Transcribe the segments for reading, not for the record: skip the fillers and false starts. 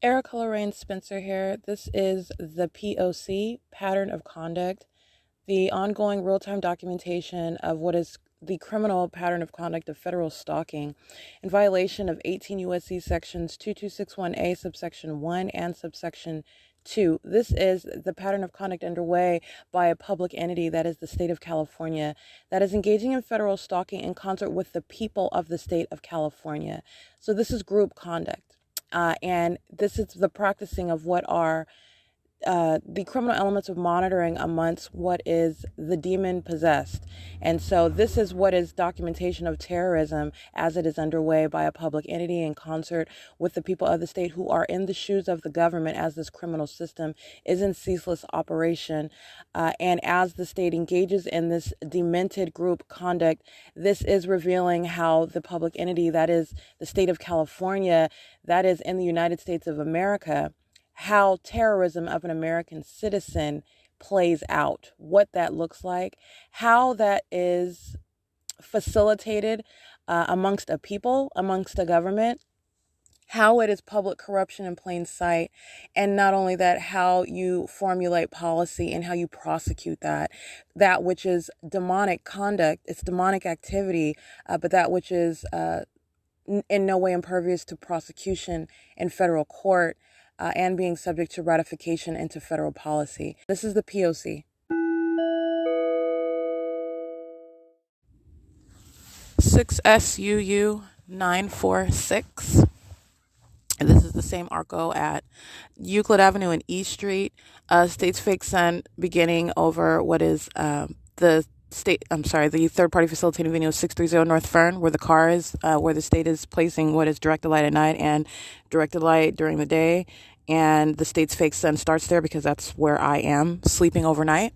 Erica Lorraine Spencer here. This is the P.O.C. pattern of conduct, the ongoing real-time documentation of what is the criminal pattern of conduct of federal stalking in violation of 18 U.S.C. sections 2261A subsection 1 and subsection 2. This is the pattern of conduct underway by a public entity, that is the state of California, that is engaging in federal stalking in concert with the people of the state of California. So this is group conduct. And this is the practicing of what are the criminal elements of monitoring amongst what is the demon possessed. And so this is what is documentation of terrorism as it is underway by a public entity in concert with the people of the state who are in the shoes of the government as this criminal system is in ceaseless operation. And as the state engages in this demented group conduct, this is revealing how the public entity, that is the state of California, that is in the United States of America, how terrorism of an American citizen plays out, what that looks like, how that is facilitated amongst a people, amongst a government, how it is public corruption in plain sight, and not only that, how you formulate policy and how you prosecute that which is demonic conduct, it's demonic activity, but that which is in no way impervious to prosecution in federal court, and being subject to ratification into federal policy. This is the P.O.C. SUU 946. And this is the same ARCO at Euclid Avenue and E Street. State's fake sun beginning over what is the third-party facilitating venue of 630 North Fern, where the car is, where the state is placing what is directed light at night and directed light during the day. And the state's fake sun starts there because that's where I am sleeping overnight.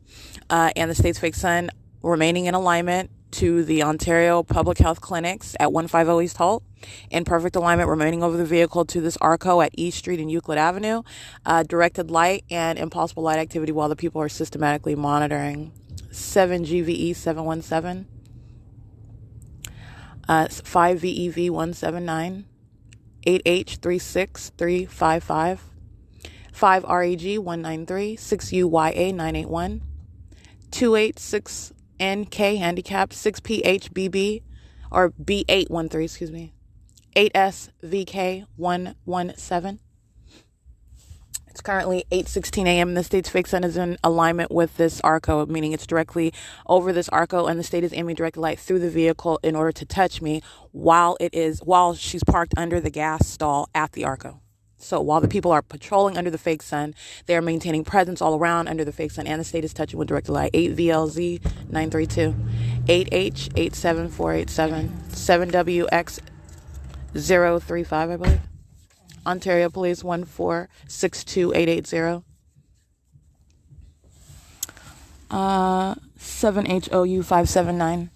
And the state's fake sun remaining in alignment to the Ontario Public Health Clinics at 150 East Holt, in perfect alignment remaining over the vehicle to this ARCO at East Street and Euclid Avenue, directed light and impossible light activity while the people are systematically monitoring. 7 GVE 717, 5 VEV 179, 8H 36355, 5 REG 193, 6 UYA 981, 286 NK handicapped, 6 PHBB or B813, 8S VK 117. It's currently 8:16 a.m. The state's fake sun is in alignment with this ARCO, meaning it's directly over this ARCO, and the state is aiming direct light through the vehicle in order to touch me while she's parked under the gas stall at the ARCO. So while the people are patrolling under the fake sun, they are maintaining presence all around under the fake sun, and the state is touching with directed light. 8 VLZ 932, 8H 87487, 7WX 035, I believe. Ontario Police 1462880. 7HOU 579.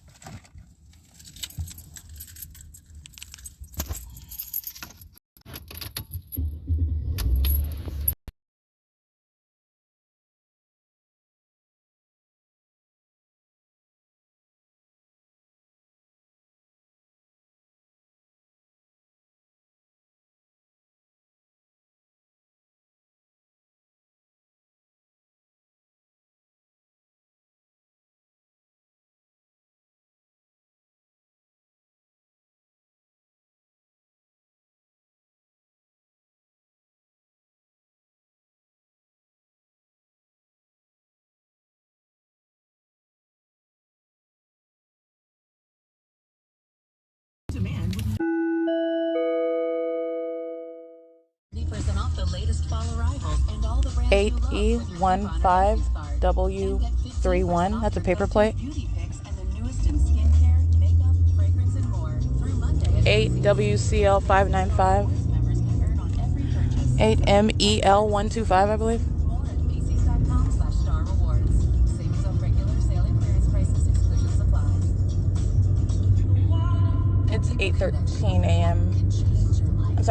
Percent off the latest fall arrivals and all the brand 8E15W31. That's a paper plate. 8WCL595. 8MEL125, I believe. It's 8:13 a.m.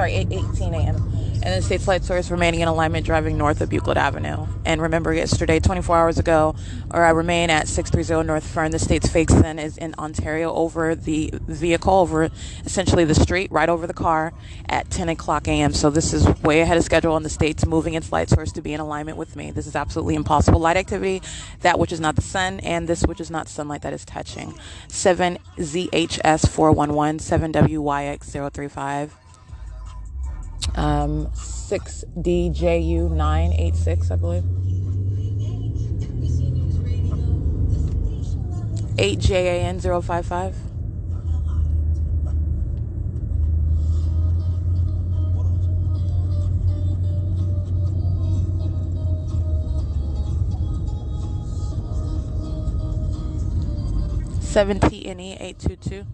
8:18 a.m. And the state's light source remaining in alignment driving north of Euclid Avenue. And remember yesterday, 24 hours ago, I remain at 630 North Fern. The state's fake sun is in Ontario over the vehicle, over essentially the street, right over the car at 10 o'clock a.m. So this is way ahead of schedule, and the state's moving its light source to be in alignment with me. This is absolutely impossible light activity, that which is not the sun, and this which is not sunlight that is touching. 7ZHS 411, 7WYX 035. 6DJU 986, I believe. 8JAN 055. TNE 822.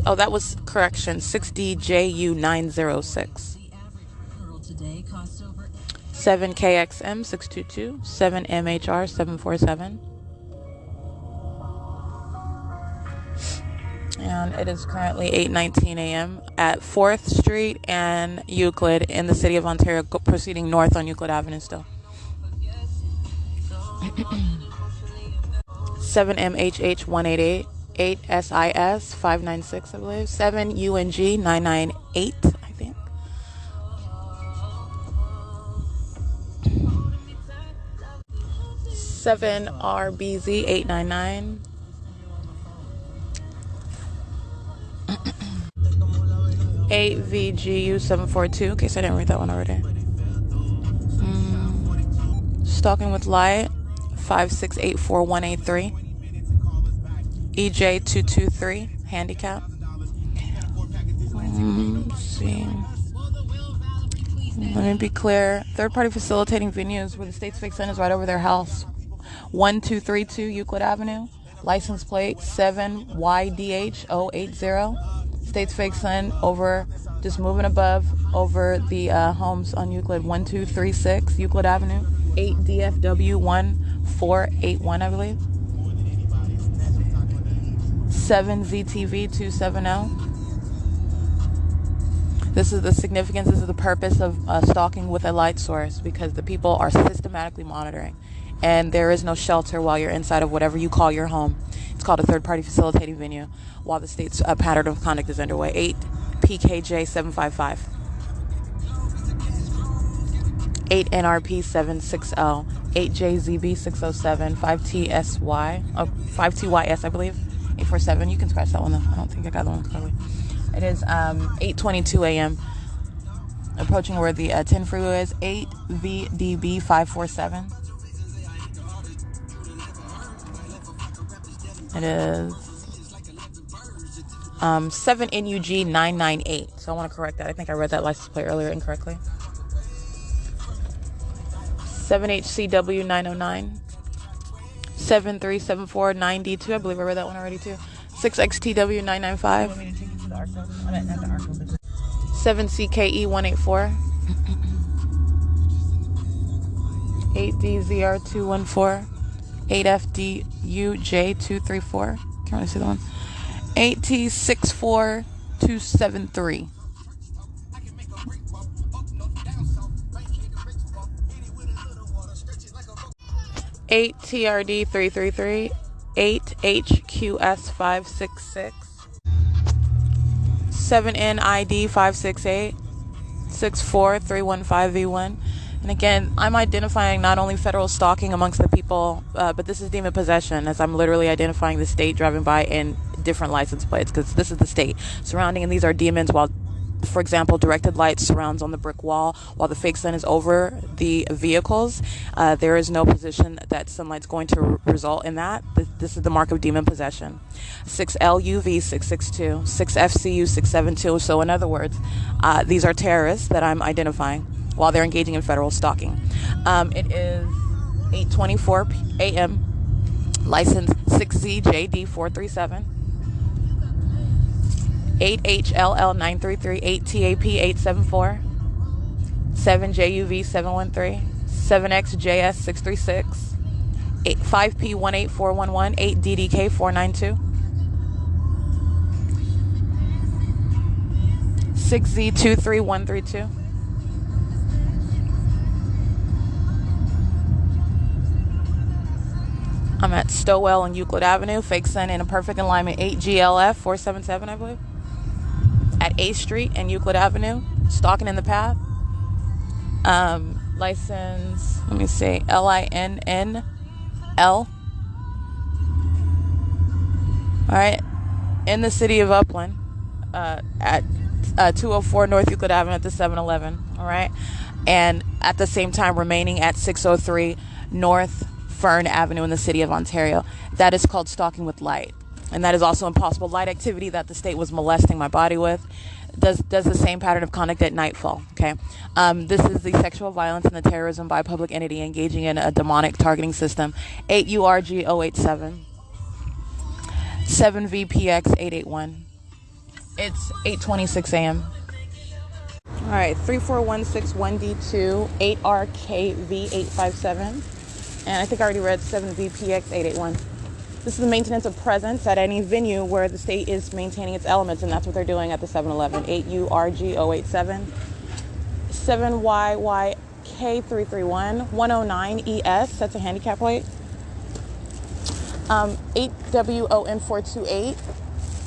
Oh, that was correction. 6DJU 906. 7KXM 622. 7MHR 747. And it is currently 8:19 a.m. at 4th Street and Euclid in the city of Ontario, proceeding north on Euclid Avenue still. 7MHH 188. 8 S.I.I.S 596, I believe. 7 UNG 998, I think. 7 RBZ 899. 8 VGU 742, in case I didn't read that one already. Stalking with Light 5684183. EJ 223 handicap. Let's see. Let me be clear. Third-party facilitating venues where the state's fake sun is right over their house. 1232 Euclid Avenue. License plate 7YDH080. State's fake sun over, just moving above, over the homes on Euclid. 1236 Euclid Avenue. 8 DFW 1481, I believe. 7 ZTV 270. This is the significance, this is the purpose of stalking with a light source, because the people are systematically monitoring, and there is no shelter while you're inside of whatever you call your home. It's called a third-party facilitating venue while the state's pattern of conduct is underway. 8 PKJ 755. 8 NRP 760. 8 JZB 607. 5TSY, 5TYS, I believe. 847. You can scratch that one though. I don't think I got that one clearly. It is 8:22 a.m. approaching where the 10 freeway is. 8 VDB 547. It is 7 NUG 998. So I want to correct that. I think I read that license plate earlier incorrectly. 7 HCW 909. 7374 9D2. I believe I read that one already too. 6 XTW 995. 7 CKE 184. 8 DZR 214. 8 FDUJ 234. Can't really see that one. 8 T64 273. 8 TRD 333, 8 HQS 566, 7 NID 568, 64315V1. And again, I'm identifying not only federal stalking amongst the people, but this is demon possession, as I'm literally identifying the state driving by in different license plates, because this is the state surrounding, and these are demons, while, for example, directed light surrounds on the brick wall while the fake sun is over the vehicles. There is no position that sunlight's going to result in that. This is the mark of demon possession. 6LUV 662, 6FCU 672. So in other words, these are terrorists that I'm identifying while they're engaging in federal stalking. It is 8:24 a.m. License 6ZJD 437. 8HLL 933, 8TAP 874, 7JUV 713, 7XJS 636, 5P18411, 8DDK492, 6Z23132. I'm at Stowell and Euclid Avenue, fake sun in a perfect alignment, 8GLF 477, I believe. At 8th Street and Euclid Avenue, stalking in the path. License, let me see, LINNL. All right, in the city of Upland, at 204 North Euclid Avenue at the 7-Eleven. All right, and at the same time remaining at 603 North Fern Avenue in the city of Ontario. That is called stalking with light, and that is also impossible light activity that the state was molesting my body with. Does the same pattern of conduct at nightfall. Okay, this is the sexual violence and the terrorism by a public entity engaging in a demonic targeting system. 8URG087, 7VPX881. It's 8:26 a.m. All right, 34161D2, 8RKV857, and I think I already read 7VPX881. This is the maintenance of presence at any venue where the state is maintaining its elements, and that's what they're doing at the 7-Eleven. 8URG087, 7YYK331, 109ES, that's a handicap plate, 8WON428,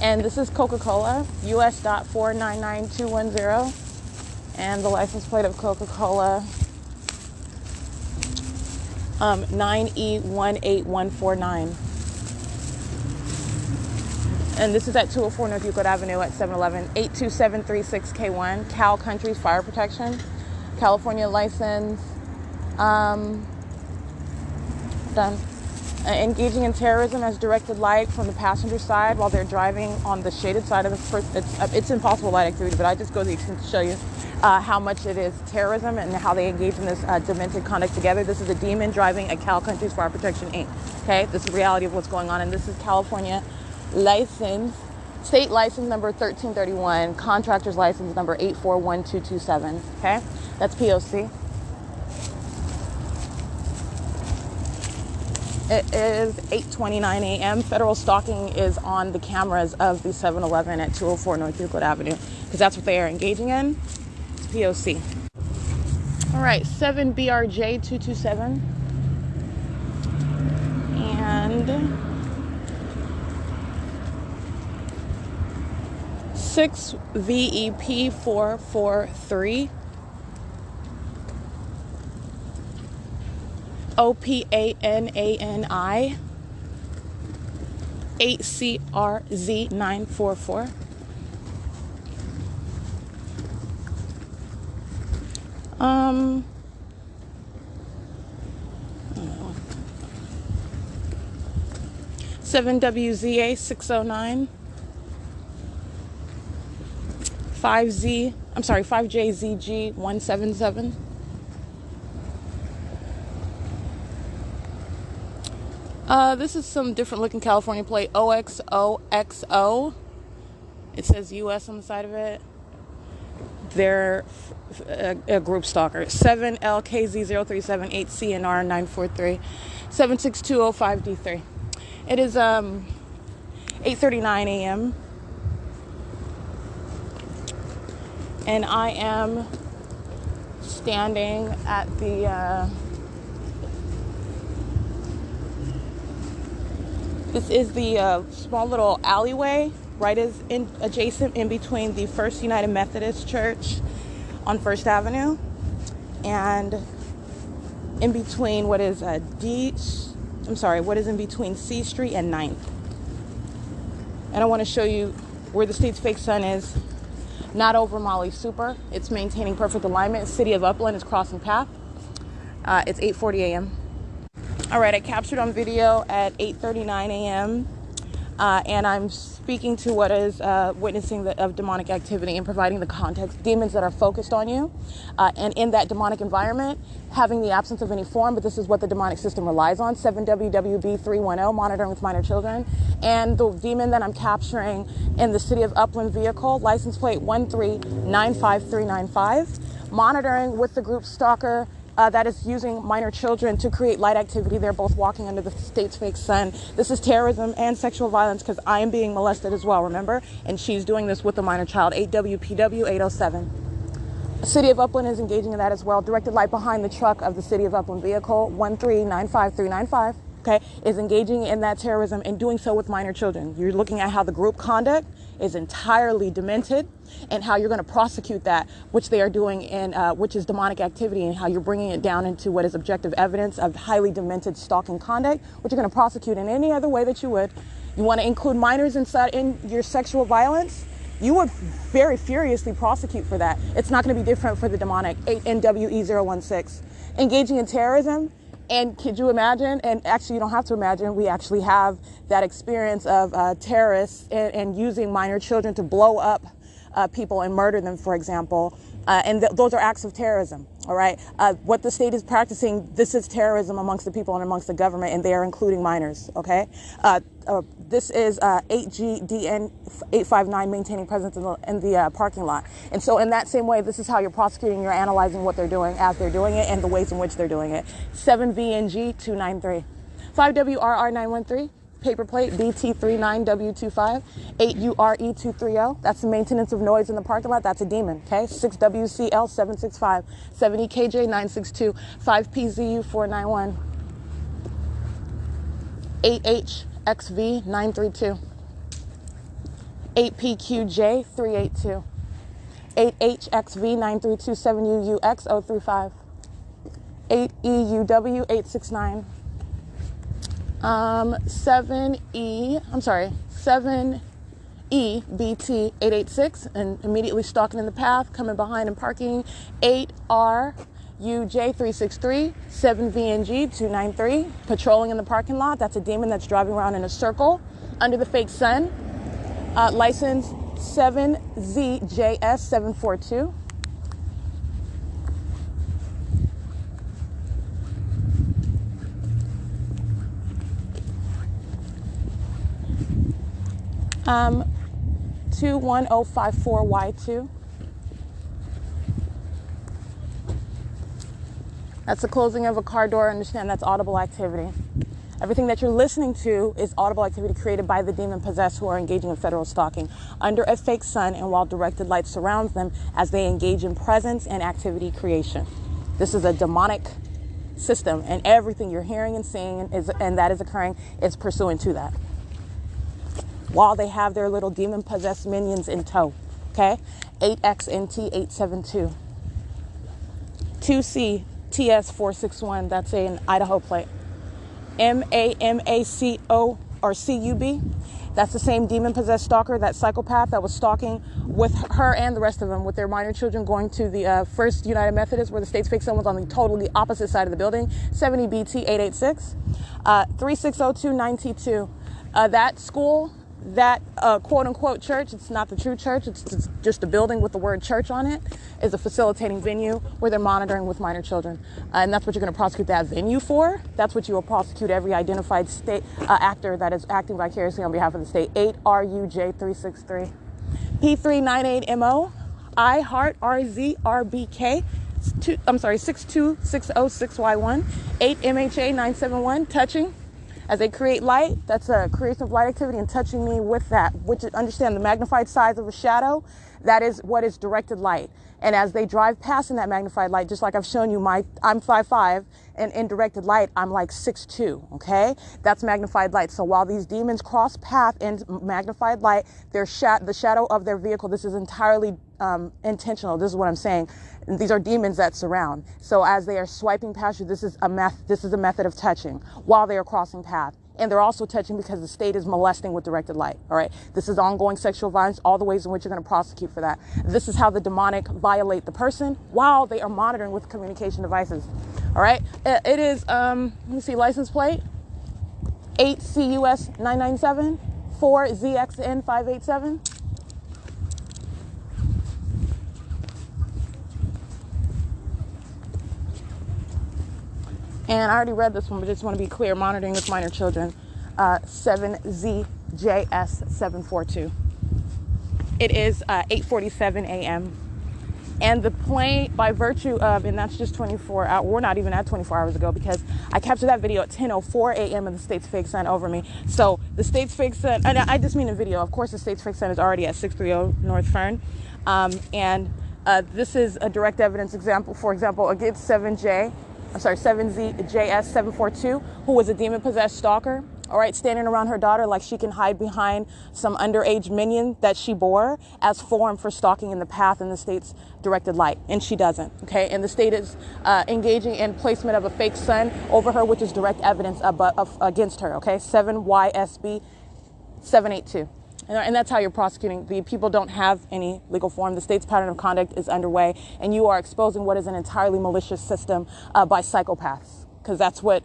and this is Coca-Cola, US.499210, and the license plate of Coca-Cola, 9E18149. And this is at 204 North Euclid Avenue at 7-Eleven, 82736K1, Cal Country's Fire Protection, California license, done. Engaging in terrorism as directed light from the passenger side while they're driving on the shaded side of the person. It's impossible light activity, but I just go to the extent to show you how much it is terrorism and how they engage in this demented conduct together. This is a demon driving a Cal Country's Fire Protection Inc. Okay, this is the reality of what's going on, and this is California license, state license number 1331, contractor's license number 841227. Okay, that's P.O.C. It is 8:29 a.m. Federal stalking is on the cameras of the 7-Eleven at 204 North Euclid Avenue because that's what they are engaging in. It's P.O.C. All right, 7BRJ227 and 6VEP443, OPANANI, 8CRZ944. Seven WZA 609. 5JZG 177. This is some different looking California plate, OXOXO. It says U.S. on the side of it. They're a group stalker. 7LKZ0378CNR943, 76205D3. It is 8:39 a.m. and I am standing at the this is the small little alleyway right adjacent in between the First United Methodist Church on First Avenue and in between what is in between C Street and 9th. And I want to show you where the state's fake sun is. Not over Molly Super. It's maintaining perfect alignment. City of Upland is crossing path. It's 8:40 a.m. All right, I captured on video at 8:39 a.m. And I'm speaking to what is witnessing of demonic activity and providing the context, demons that are focused on you. And in that demonic environment, having the absence of any form, but this is what the demonic system relies on, 7WWB310, monitoring with minor children. And the demon that I'm capturing in the City of Upland vehicle, license plate 1395395, monitoring with the group stalker that is using minor children to create light activity. They're both walking under the state's fake sun. This is terrorism and sexual violence because I am being molested as well, remember? And she's doing this with a minor child. 8WPW 807. City of Upland is engaging in that as well. Directed light behind the truck of the City of Upland vehicle, 1395395, okay, is engaging in that terrorism and doing so with minor children. You're looking at how the group conduct is entirely demented and how you're going to prosecute that, which they are doing in, which is demonic activity, and how you're bringing it down into what is objective evidence of highly demented stalking conduct, which you're going to prosecute in any other way that you would. You want to include minors inside in your sexual violence? You would very furiously prosecute for that. It's not going to be different for the demonic. 8NWE016. Engaging in terrorism. And could you imagine? And actually, you don't have to imagine. We actually have that experience of terrorists and using minor children to blow up people and murder them, for example. And those are acts of terrorism. All right. What the state is practicing, this is terrorism amongst the people and amongst the government, and they are including minors. OK. This is 8GDN 859, maintaining presence in the parking lot. And so in that same way, this is how you're prosecuting. You're analyzing what they're doing as they're doing it and the ways in which they're doing it. 7VNG 293. 5WRR 913. Paper plate BT39W25, 8URE230. That's the maintenance of noise in the parking lot. That's a demon, okay? 6WCL 765, 70KJ 962, 5PZU491, 8HXV 932, 8PQJ 382, 8HXV 932, 7UUX 035, 8EUW 869. 7EBT 886, and immediately stalking in the path, coming behind and parking. 8RUJ 363, 7VNG 293, patrolling in the parking lot. That's a demon that's driving around in a circle under the fake sun. License 7ZJS 742. 21054Y2. That's the closing of a car door. Understand that's audible activity. Everything that you're listening to is audible activity created by the demon possessed who are engaging in federal stalking under a fake sun and while directed light surrounds them as they engage in presence and activity creation. This is a demonic system, and everything you're hearing and seeing and that is occurring is pursuant to that, while they have their little demon-possessed minions in tow, okay? 8XNT872. 2CTS461, that's an Idaho plate. MAMACO or CUB, that's the same demon-possessed stalker, that psychopath that was stalking with her and the rest of them with their minor children going to the First United Methodist, where the state's fake sun was on the totally opposite side of the building. 70BT886. 36029T2. That school, that quote-unquote church, it's not the true church, it's just a building with the word church on it, is a facilitating venue where they're monitoring with minor children. And that's what you're going to prosecute that venue for. That's what you will prosecute every identified state actor that is acting vicariously on behalf of the state. 8RUJ363. P398MO, iHeart RZRBK, 62606Y1, 8MHA971, touching. As they create light, that's a creation of light activity, and touching me with that, which is, understand, the magnified size of a shadow, that is what is directed light. And as they drive past in that magnified light, just like I've shown you, I'm 5'5", and in directed light, I'm like 6'2", okay? That's magnified light. So while these demons cross path in magnified light, the shadow of their vehicle, this is entirely intentional. This is what I'm saying. And these are demons that surround. So as they are swiping past you, this is a method of touching while they are crossing path. And they're also touching because the state is molesting with directed light. All right. This is ongoing sexual violence, all the ways in which you're going to prosecute for that. This is how the demonic violate the person while they are monitoring with communication devices. All right. It is, let me see, license plate 8CUS 997, 4ZXN 587. And I already read this one, but just want to be clear, monitoring with minor children, 7ZJS742. It is 8:47 a.m. And the plane, by virtue of, and that's just 24 hours, we're not even at 24 hours ago, because I captured that video at 10:04 a.m. and the state's fake sun over me. So the state's fake sun, and I just mean in video, of course the state's fake sun is already at 630 North Fern. This is a direct evidence example, for example, against 7ZJS742, who was a demon-possessed stalker, all right, standing around her daughter like she can hide behind some underage minion that she bore as form for stalking in the path in the state's directed light, and she doesn't, okay? And the state is engaging in placement of a fake sun over her, which is direct evidence against her, okay? 7YSB 782. And that's how you're prosecuting. The people don't have any legal form. The state's pattern of conduct is underway, and you are exposing what is an entirely malicious system by psychopaths. Because that's what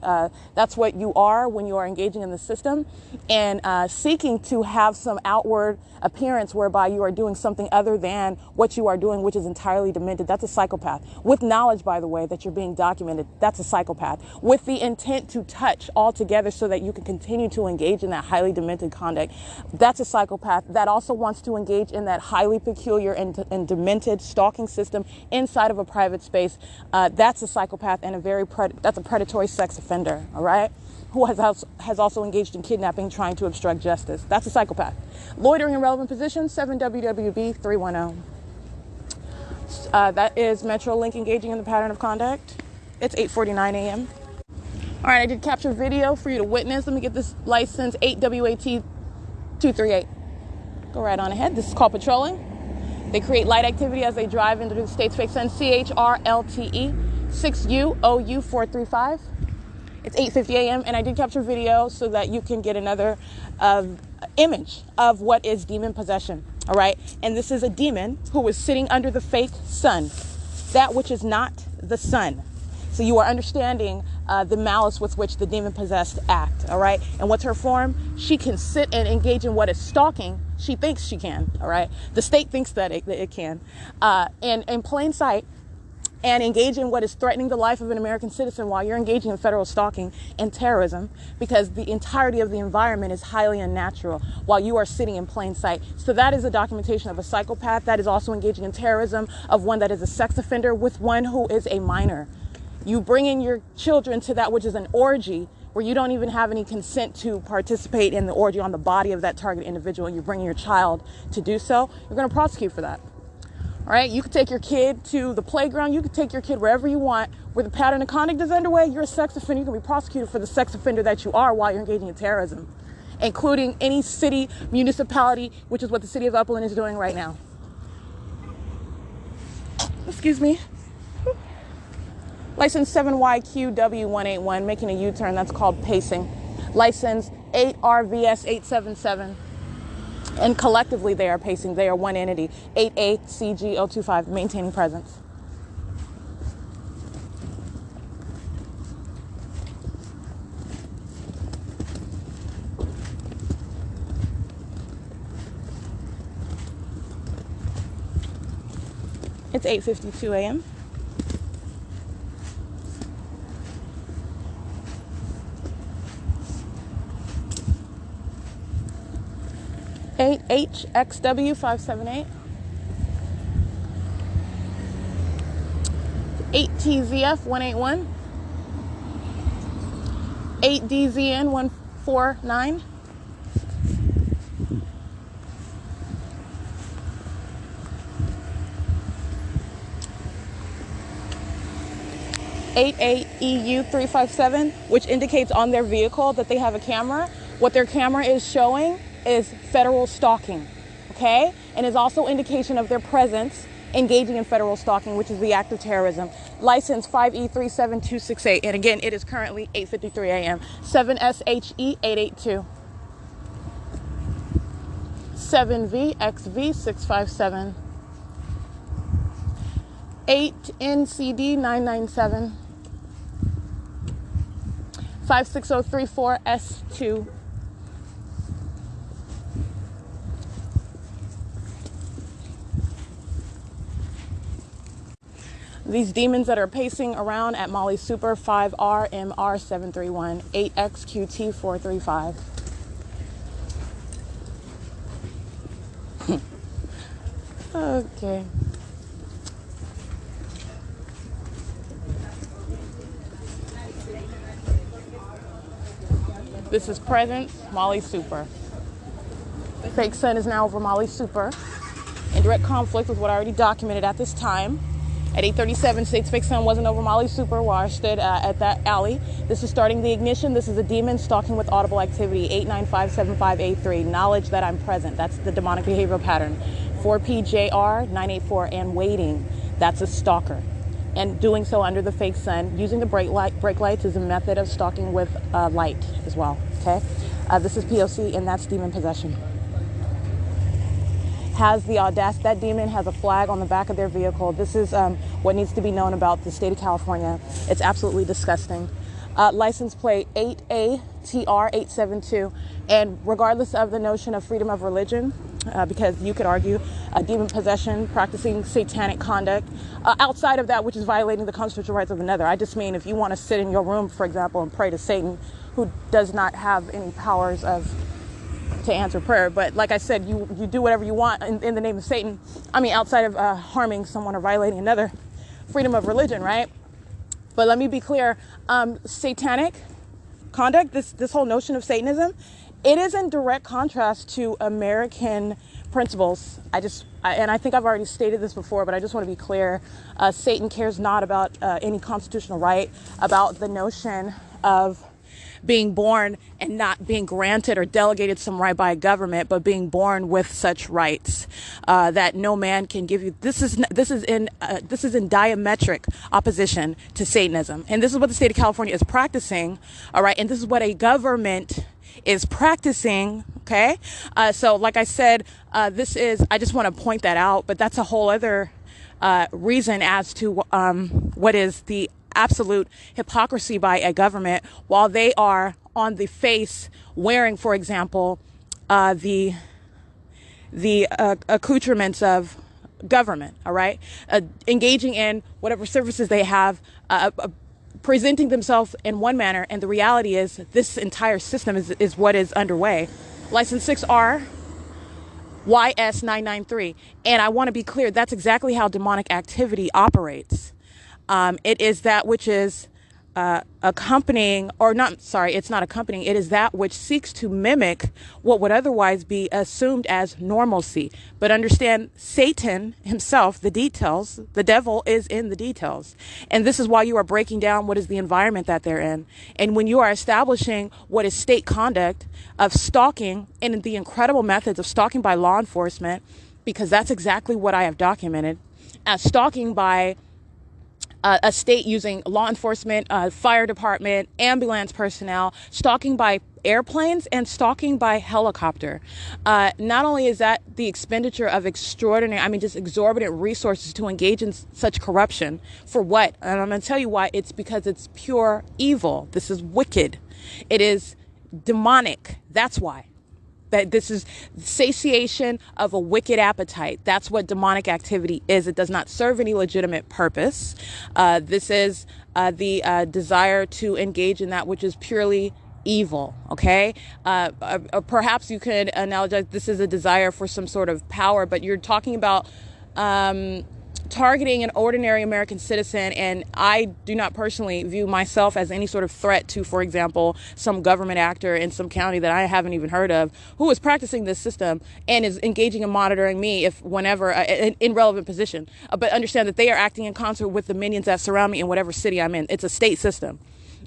you are when you are engaging in the system and seeking to have some outward appearance whereby you are doing something other than what you are doing, which is entirely demented. That's a psychopath. With knowledge, by the way, that you're being documented, that's a psychopath. With the intent to touch altogether so that you can continue to engage in that highly demented conduct, that's a psychopath that also wants to engage in that highly peculiar and demented stalking system inside of a private space. That's a psychopath and that's a predatory sex offender, all right, who has also engaged in kidnapping, trying to obstruct justice. That's a psychopath. Loitering in relevant position, 7WWB 310. That is Metrolink engaging in the pattern of conduct. It's 8:49 a.m. All right, I did capture video for you to witness. Let me get this license, 8WAT 238. Go right on ahead. This is called patrolling. They create light activity as they drive into the state's fake sun, CHRLTE 6UOU 435. It's 8:50 a.m. and I did capture video so that you can get another image of what is demon possession. All right, and this is a demon who is sitting under the fake sun, that which is not the sun. So you are understanding the malice with which the demon possessed act. All right, and what's her form? She can sit and engage in what is stalking. She thinks she can. All right, the state thinks that it can, and in plain sight, and engage in what is threatening the life of an American citizen while you're engaging in federal stalking and terrorism, because the entirety of the environment is highly unnatural while you are sitting in plain sight. So that is a documentation of a psychopath that is also engaging in terrorism, of one that is a sex offender with one who is a minor. You bring in your children to that which is an orgy where you don't even have any consent to participate in the orgy on the body of that target individual, and you're bringing your child to do so, you're going to prosecute for that. All right, you could take your kid to the playground. You could take your kid wherever you want. Where the pattern of conduct is underway, you're a sex offender. You can be prosecuted for the sex offender that you are while you're engaging in terrorism, including any city, municipality, which is what the city of Upland is doing right now. Excuse me. License 7YQW181, making a U-turn. That's called pacing. License 8RVS877. And collectively they are pacing. They are one entity. 8ACG025, maintaining presence. It's 8:52 a.m. HXW578, 8TZF181, 8DZN149, 88EU357, which indicates on their vehicle that they have a camera. What their camera is showing is federal stalking, okay? And is also indication of their presence engaging in federal stalking, which is the act of terrorism. License 5E37268, and again, it is currently 8:53 a.m. 7SHE882. 7VXV657. 8NCD997. 56034S2. These demons that are pacing around at Molly Super, 5RMR731, 8XQT435. Okay. This is presence, Molly Super. Fake sun is now over Molly Super, in direct conflict with what I already documented at this time. At 8:37, states fake sun wasn't over Molly Super while I stood at that alley. This is starting the ignition. This is a demon stalking with audible activity. 8957583. Knowledge that I'm present. That's the demonic behavioral pattern. 4PJR 984 and waiting. That's a stalker. And doing so under the fake sun. Using the brake lights is a method of stalking with light as well. Okay. This is P.O.C. and that's demon possession. Has the audacity, that demon has a flag on the back of their vehicle. This is what needs to be known about the state of California. It's absolutely disgusting. License plate 8ATR872. And regardless of the notion of freedom of religion, because you could argue demon possession, practicing satanic conduct, outside of that which is violating the constitutional rights of another. I just mean if you want to sit in your room, for example, and pray to Satan, who does not have any powers to answer prayer. But like I said, you do whatever you want in the name of Satan. I mean, outside of harming someone or violating another. Freedom of religion, right? But let me be clear. Satanic conduct, this whole notion of Satanism, it is in direct contrast to American principles. And I think I've already stated this before, but I just want to be clear. Satan cares not about any constitutional right, about the notion of being born and not being granted or delegated some right by a government, but being born with such rights that no man can give you. This is in diametric opposition to Satanism, and this is what the state of California is practicing. All right, and this is what a government is practicing. Okay, so like I said, I just want to point that out, but that's a whole other reason as to what is the absolute hypocrisy by a government while they are on the face wearing, for example, the accoutrements of government, all right, engaging in whatever services they have, presenting themselves in one manner, and the reality is this entire system is what is underway. License 6R YS 993, and I want to be clear, that's exactly how demonic activity operates. It is that which is accompanying, or not, sorry, it's not accompanying, it is that which seeks to mimic what would otherwise be assumed as normalcy. But understand, Satan himself, the details, the devil is in the details. And this is why you are breaking down what is the environment that they're in. And when you are establishing what is state conduct of stalking and the incredible methods of stalking by law enforcement, because that's exactly what I have documented, as stalking by a state using law enforcement, fire department, ambulance personnel, stalking by airplanes and stalking by helicopter. Not only is that the expenditure of just exorbitant resources to engage in such corruption. For what? And I'm going to tell you why. It's because it's pure evil. This is wicked. It is demonic. That's why. That this is satiation of a wicked appetite. That's what demonic activity is. It does not serve any legitimate purpose. This is the desire to engage in that which is purely evil. Okay. Perhaps you could analogize this is a desire for some sort of power, but you're talking about targeting an ordinary American citizen, and I do not personally view myself as any sort of threat to, for example, some government actor in some county that I haven't even heard of who is practicing this system and is engaging and monitoring me whenever in relevant position. But understand that they are acting in concert with the minions that surround me in whatever city I'm in. It's a state system.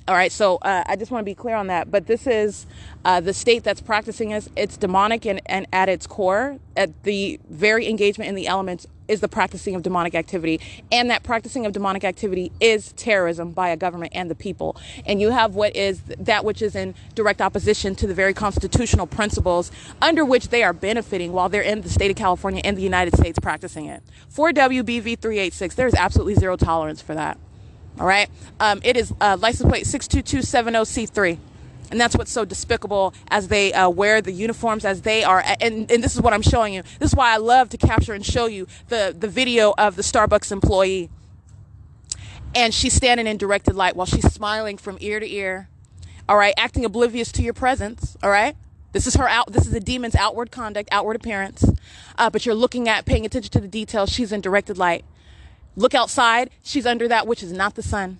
All right, so I just want to be clear on that. But this is the state that's practicing this. It's demonic, and at its core, at the very engagement in the elements, is the practicing of demonic activity. And that practicing of demonic activity is terrorism by a government and the people. And you have what is that which is in direct opposition to the very constitutional principles under which they are benefiting while they're in the state of California and the United States practicing it. 4WBV386, there is absolutely zero tolerance for that. All right. It is license plate 62270C3. And that's what's so despicable as they wear the uniforms as they are. And this is what I'm showing you. This is why I love to capture and show you the video of the Starbucks employee. And she's standing in directed light while she's smiling from ear to ear. All right. Acting oblivious to your presence. All right. This is this is a demon's outward conduct, outward appearance. But you're looking at, paying attention to the details. She's in directed light. Look outside. She's under that which is not the sun.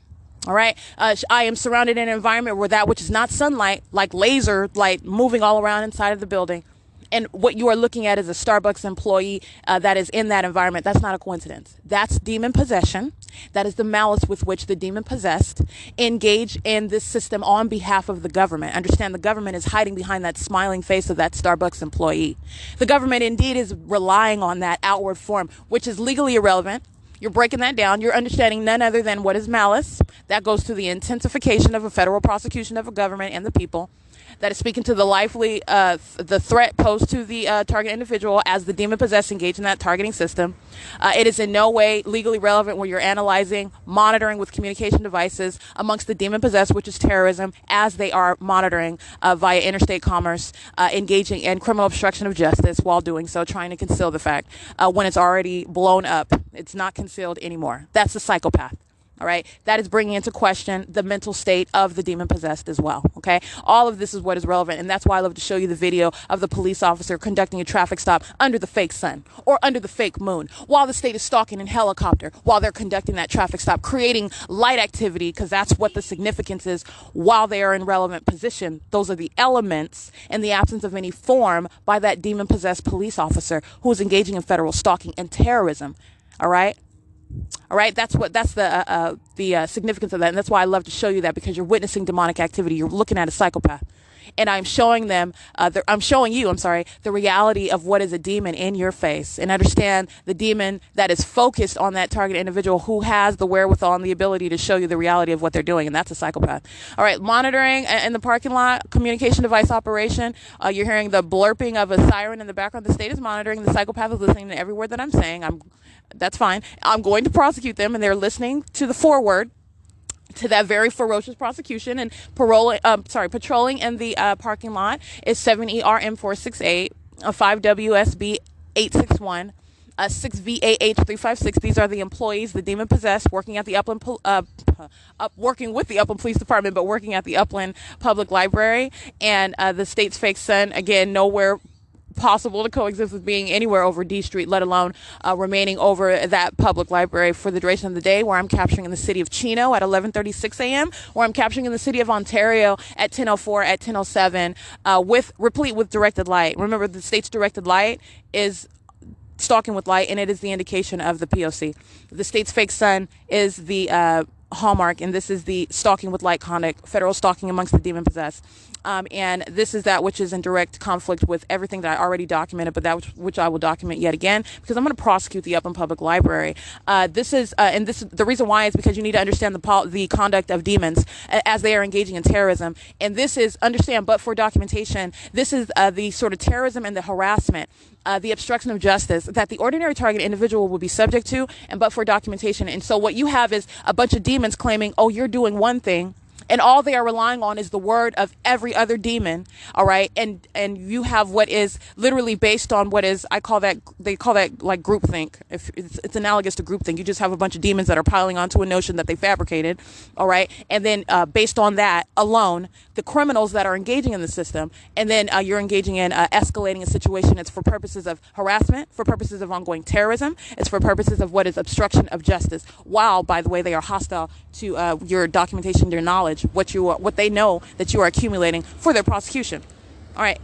All right. I am surrounded in an environment where that which is not sunlight, like laser light moving all around inside of the building. And what you are looking at is a Starbucks employee that is in that environment. That's not a coincidence. That's demon possession. That is the malice with which the demon possessed engage in this system on behalf of the government. Understand, the government is hiding behind that smiling face of that Starbucks employee. The government indeed is relying on that outward form, which is legally irrelevant. You're breaking that down. You're understanding none other than what is malice. That goes to the intensification of a federal prosecution of a government and the people. That is speaking to the the threat posed to the target individual as the demon-possessed engage in that targeting system. It is in no way legally relevant where you're analyzing, monitoring with communication devices amongst the demon-possessed, which is terrorism, as they are monitoring via interstate commerce, engaging in criminal obstruction of justice while doing so, trying to conceal the fact when it's already blown up. It's not concealed anymore. That's a psychopath. All right. That is bringing into question the mental state of the demon possessed as well. OK, all of this is what is relevant. And that's why I love to show you the video of the police officer conducting a traffic stop under the fake sun or under the fake moon while the state is stalking in helicopter while they're conducting that traffic stop, creating light activity, because that's what the significance is while they are in relevant position. Those are the elements in the absence of any form by that demon possessed police officer who is engaging in federal stalking and terrorism. All right. All right, that's the significance of that, and that's why I love to show you that, because you're witnessing demonic activity. You're looking at a psychopath, and I'm showing them. I'm showing you. I'm sorry, the reality of what is a demon in your face, and understand the demon that is focused on that target individual who has the wherewithal and the ability to show you the reality of what they're doing, and that's a psychopath. All right, monitoring in the parking lot, communication device operation. You're hearing the blurping of a siren in the background. The state is monitoring. The psychopath is listening to every word that I'm saying. That's fine. I'm going to prosecute them, and they're listening to the foreword to that very ferocious prosecution. And patrolling in the parking lot is 7ERM468, 5WSB 861. 6VAH356. These are the employees, the demon possessed, working at the working with the Upland Police Department, but working at the Upland Public Library, and the state's fake sun. Again, nowhere possible to coexist with being anywhere over D Street, let alone remaining over that public library for the duration of the day, where I'm capturing in the city of Chino at 11:36 a.m., where I'm capturing in the city of Ontario at 10:04, at 10:07, replete with directed light. Remember, the state's directed light is stalking with light, and it is the indication of the P.O.C. The state's fake sun is the hallmark, and this is the stalking with light conduct, federal stalking amongst the demon possessed. And this is that which is in direct conflict with everything that I already documented, but that which I will document yet again, because I'm going to prosecute the Upland Public Library. The reason why is because you need to understand the conduct of demons as they are engaging in terrorism. And this is, understand, but for documentation, this is the sort of terrorism and the harassment, the obstruction of justice that the ordinary target individual will be subject to, and but for documentation. And so what you have is a bunch of demons claiming, oh, you're doing one thing, and all they are relying on is the word of every other demon. All right. And you have what is literally based on what is, they call that like groupthink. If it's analogous to groupthink, you just have a bunch of demons that are piling onto a notion that they fabricated. All right. And then based on that alone, the criminals that are engaging in the system, and then you're engaging in escalating a situation. It's for purposes of harassment, for purposes of ongoing terrorism. It's for purposes of what is obstruction of justice. While, by the way, they are hostile to your documentation, your knowledge, what they know that you are accumulating for their prosecution. All right,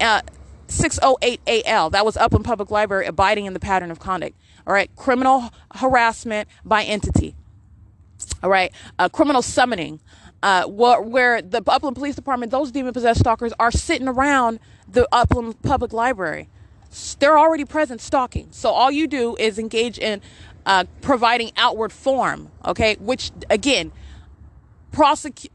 608 AL, that was Upland Public Library, abiding in the pattern of conduct. All right, criminal harassment by entity. All right, criminal summoning, where the Upland Police Department, those demon-possessed stalkers are sitting around the Upland Public Library. They're already present stalking. So all you do is engage in providing outward form, okay, which, again,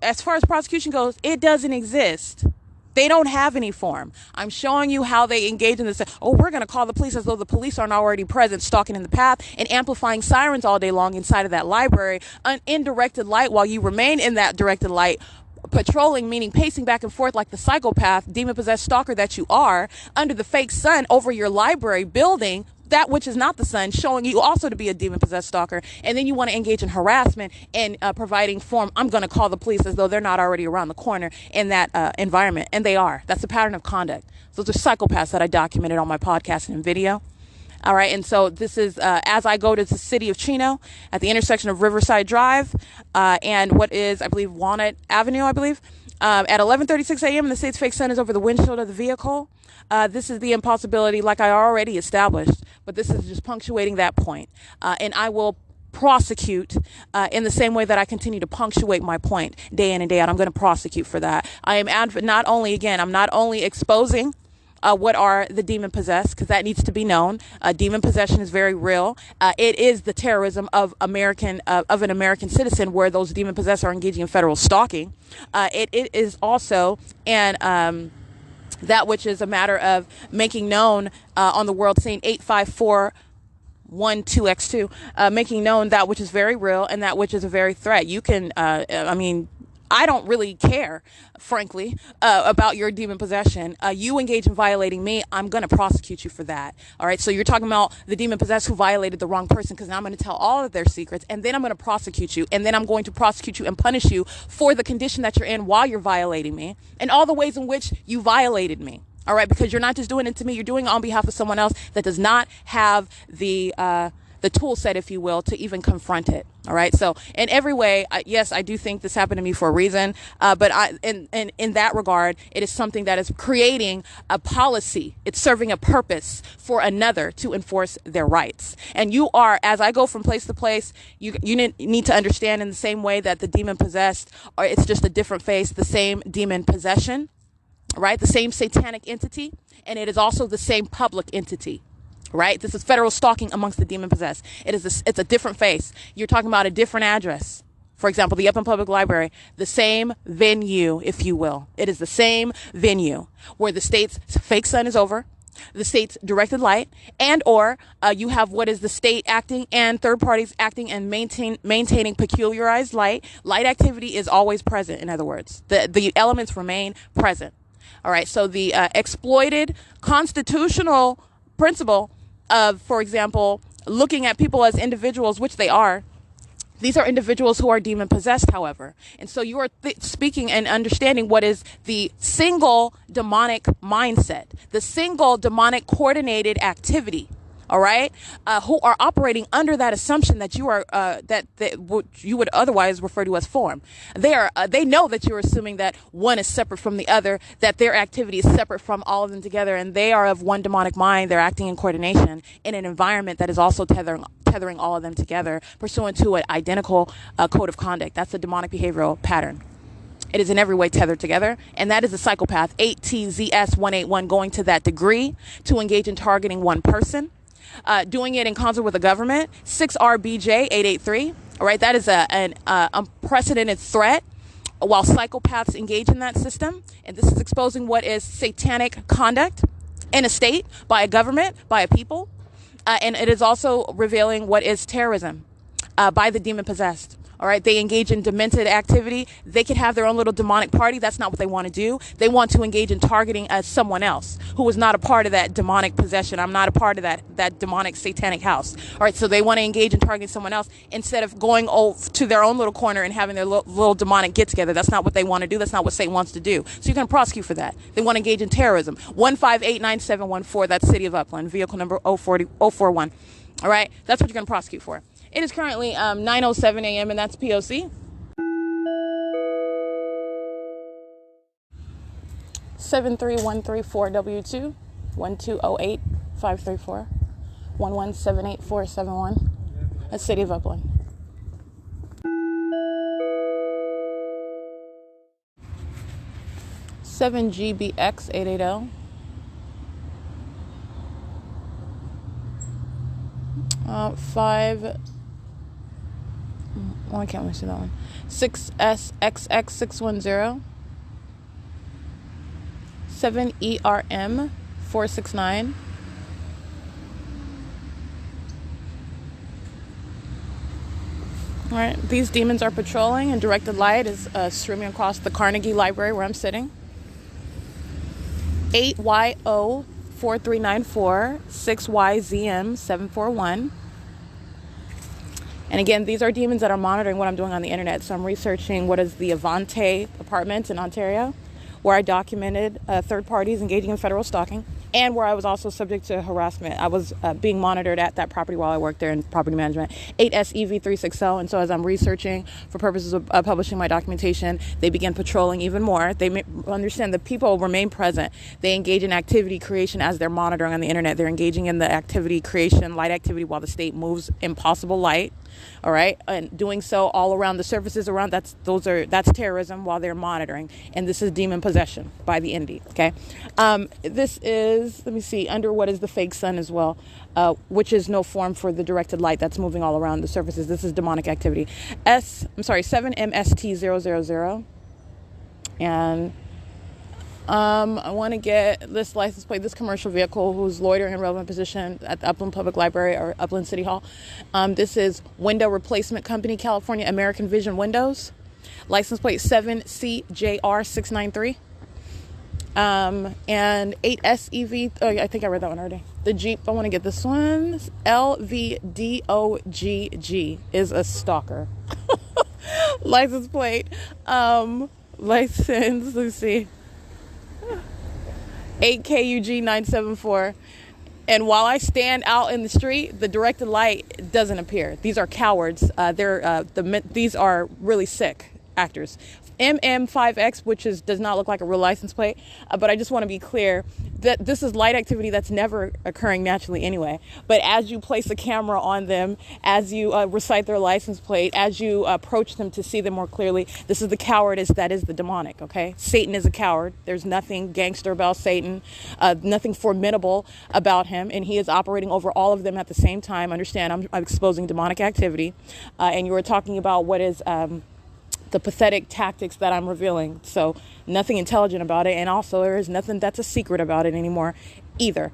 as far as prosecution goes, it doesn't exist. They don't have any form. I'm showing you how they engage in this. Oh, we're going to call the police, as though the police aren't already present, stalking in the path and amplifying sirens all day long inside of that library, in directed light, while you remain in that directed light, patrolling, meaning pacing back and forth like the psychopath, demon-possessed stalker that you are, under the fake sun over your library building, that which is not the sun, showing you also to be a demon-possessed stalker. And then you want to engage in harassment and providing form. I'm going to call the police, as though they're not already around the corner in that environment. And they are. That's a pattern of conduct. Those are psychopaths that I documented on my podcast and in video. All right, and so this is as I go to the city of Chino at the intersection of Riverside Drive and what is, I believe, Walnut Avenue, I believe, at 11:36 a.m. and the state's fake sun is over the windshield of the vehicle. This is the impossibility, like I already established, but this is just punctuating that point. And I will prosecute in the same way that I continue to punctuate my point day in and day out. I'm going to prosecute for that. I am not only exposing what are the demon possessed, because that needs to be known. Demon possession is very real. It is the terrorism of an American citizen, where those demon possessed are engaging in federal stalking. It is also that which is a matter of making known on the world scene 85412x2, making known that which is very real and that which is a very threat. You can, I don't really care, frankly, about your demon possession. You engage in violating me, I'm going to prosecute you for that. All right. So you're talking about the demon possessed who violated the wrong person, because now I'm going to tell all of their secrets, and then I'm going to prosecute you, and then I'm going to prosecute you and punish you for the condition that you're in while you're violating me and all the ways in which you violated me. All right. Because you're not just doing it to me, you're doing it on behalf of someone else that does not have the tool set, if you will, to even confront it. All right. So in every way, yes, I do think this happened to me for a reason. But in that regard, it is something that is creating a policy. It's serving a purpose for another to enforce their rights. And you are, as I go from place to place, you need to understand, in the same way that the demon possessed, or it's just a different face, the same demon possession, right? The same satanic entity. And it is also the same public entity. Right? This is federal stalking amongst the demon possessed. It's a different face. You're talking about a different address. For example, the Upland Public Library, the same venue, if you will. It is the same venue where the state's fake sun is over, the state's directed light, and or you have what is the state acting and third parties acting and maintaining peculiarized light. Light activity is always present. In other words, the elements remain present. All right. So the exploited constitutional principle of, for example, looking at people as individuals, which they are. These are individuals who are demon possessed, however. And so you are speaking and understanding what is the single demonic mindset, the single demonic coordinated activity. All right, who are operating under that assumption that you are that what you would otherwise refer to as form. They know that you're assuming that one is separate from the other, that their activity is separate from all of them together, and they are of one demonic mind. They're acting in coordination in an environment that is also tethering all of them together, pursuant to an identical code of conduct. That's a demonic behavioral pattern. It is in every way tethered together, and that is a psychopath 8TZS181 going to that degree to engage in targeting one person. Doing it in concert with the government, 6RBJ883. All right, that is an unprecedented threat while psychopaths engage in that system. And this is exposing what is satanic conduct in a state, by a government, by a people. And it is also revealing what is terrorism by the demon possessed. All right, they engage in demented activity. They could have their own little demonic party. That's not what they want to do. They want to engage in targeting someone else who is not a part of that demonic possession. I'm not a part of that demonic satanic house. All right, so they want to engage in targeting someone else instead of going to their own little corner and having their little demonic get together. That's not what they want to do. That's not what Satan wants to do. So you're going to prosecute for that. They want to engage in terrorism. 1589714. That's City of Upland, vehicle number 041. All right, that's what you're going to prosecute for. It is currently 9:07 a.m. and that's P.O.C. 73134W2 1208534 1178471. That's City of Upland. $7GBX880. Why can't we see that one? 6SXX610. 7ERM469. All right, these demons are patrolling, and directed light is streaming across the Carnegie Library where I'm sitting. 8YO4394 6YZM741. And again, these are demons that are monitoring what I'm doing on the internet. So I'm researching what is the Avante apartments in Ontario, where I documented third parties engaging in federal stalking. and where I was also subject to harassment. I was being monitored at that property while I worked there in property management, 8SEV360. And so as I'm researching for purposes of publishing my documentation, they began patrolling even more. They understand that people remain present. They engage in activity creation as they're monitoring on the internet. They're engaging in the activity creation, light activity, while the state moves impossible light. All right, and doing so all around the surfaces around, that's terrorism while they're monitoring, and this is demon possession by the entity. Okay, this is, let me see, under what is the fake sun as well, which is no form for the directed light that's moving all around the surfaces. This is demonic activity. 7MST000, and I want to get this license plate, this commercial vehicle who's loitering in relevant position at the Upland Public Library or Upland City Hall. This is Window Replacement Company, California, American Vision Windows. License plate 7CJR693. And 8SEV, oh, I think I read that one already. The Jeep, I want to get this one. LVDOGG is a stalker. License plate, license, let's see. 8KUG974, and while I stand out in the street, the directed light doesn't appear. These are cowards. These are really sick actors. MM5X, which does not look like a real license plate, but I just want to be clear that this is light activity that's never occurring naturally anyway. But as you place a camera on them, as you recite their license plate, as you approach them to see them more clearly, this is the cowardice that is the demonic, okay? Satan is a coward. There's nothing gangster about Satan, nothing formidable about him, and he is operating over all of them at the same time. Understand, I'm exposing demonic activity, and you were talking about what is the pathetic tactics that I'm revealing. So nothing intelligent about it. And also there is nothing that's a secret about it anymore either.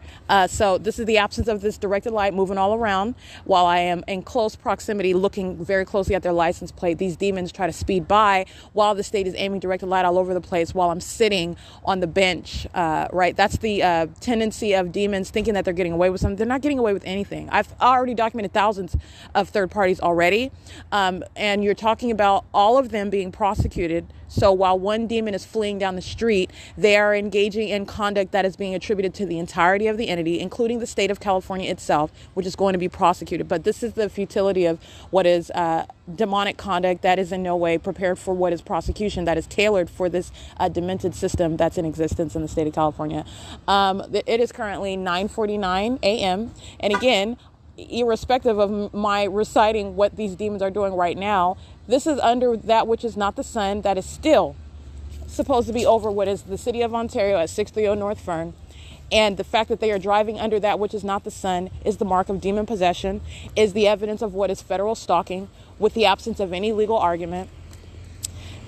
So this is the absence of this directed light moving all around while I am in close proximity looking very closely at their license plate. These demons try to speed by while the state is aiming directed light all over the place while I'm sitting on the bench, right? That's the tendency of demons thinking that they're getting away with something. They're not getting away with anything. I've already documented thousands of third parties already. And you're talking about all of them being prosecuted. So while one demon is fleeing down the street, they are engaging in conduct that is being attributed to the entirety of the entity, including the state of California itself, which is going to be prosecuted. But this is the futility of what is demonic conduct that is in no way prepared for what is prosecution, that is tailored for this demented system that's in existence in the state of California. It is currently 9:49 a.m. And again, irrespective of my reciting what these demons are doing right now, this is under that which is not the sun, that is still supposed to be over what is the city of Ontario at 630 North Fern. And the fact that they are driving under that which is not the sun is the mark of demon possession, is the evidence of what is federal stalking with the absence of any legal argument.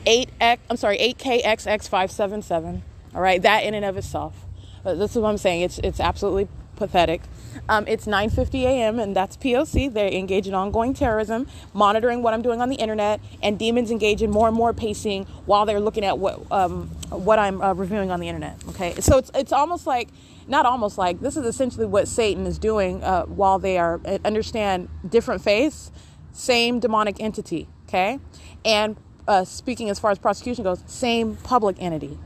8KXX577. All right, that in and of itself. This is what I'm saying. It's absolutely pathetic. It's 9:50 a.m. and that's P.O.C. They engage in ongoing terrorism, monitoring what I'm doing on the internet, and demons engage in more and more pacing while they're looking at what I'm reviewing on the internet. Okay, so it's almost like, not almost like, this is essentially what Satan is doing while they are, understand, different face, same demonic entity. Okay, and speaking as far as prosecution goes, same public entity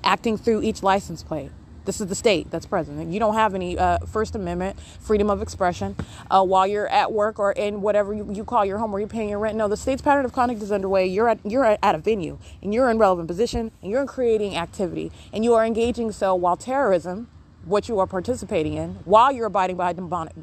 acting through each license plate. This is the state that's present. You don't have any First Amendment freedom of expression while you're at work or in whatever you call your home where you're paying your rent. No, the state's pattern of conduct is underway. You're at a venue and you're in relevant position and you're creating activity and you are engaging so while terrorism, what you are participating in, while you're abiding by a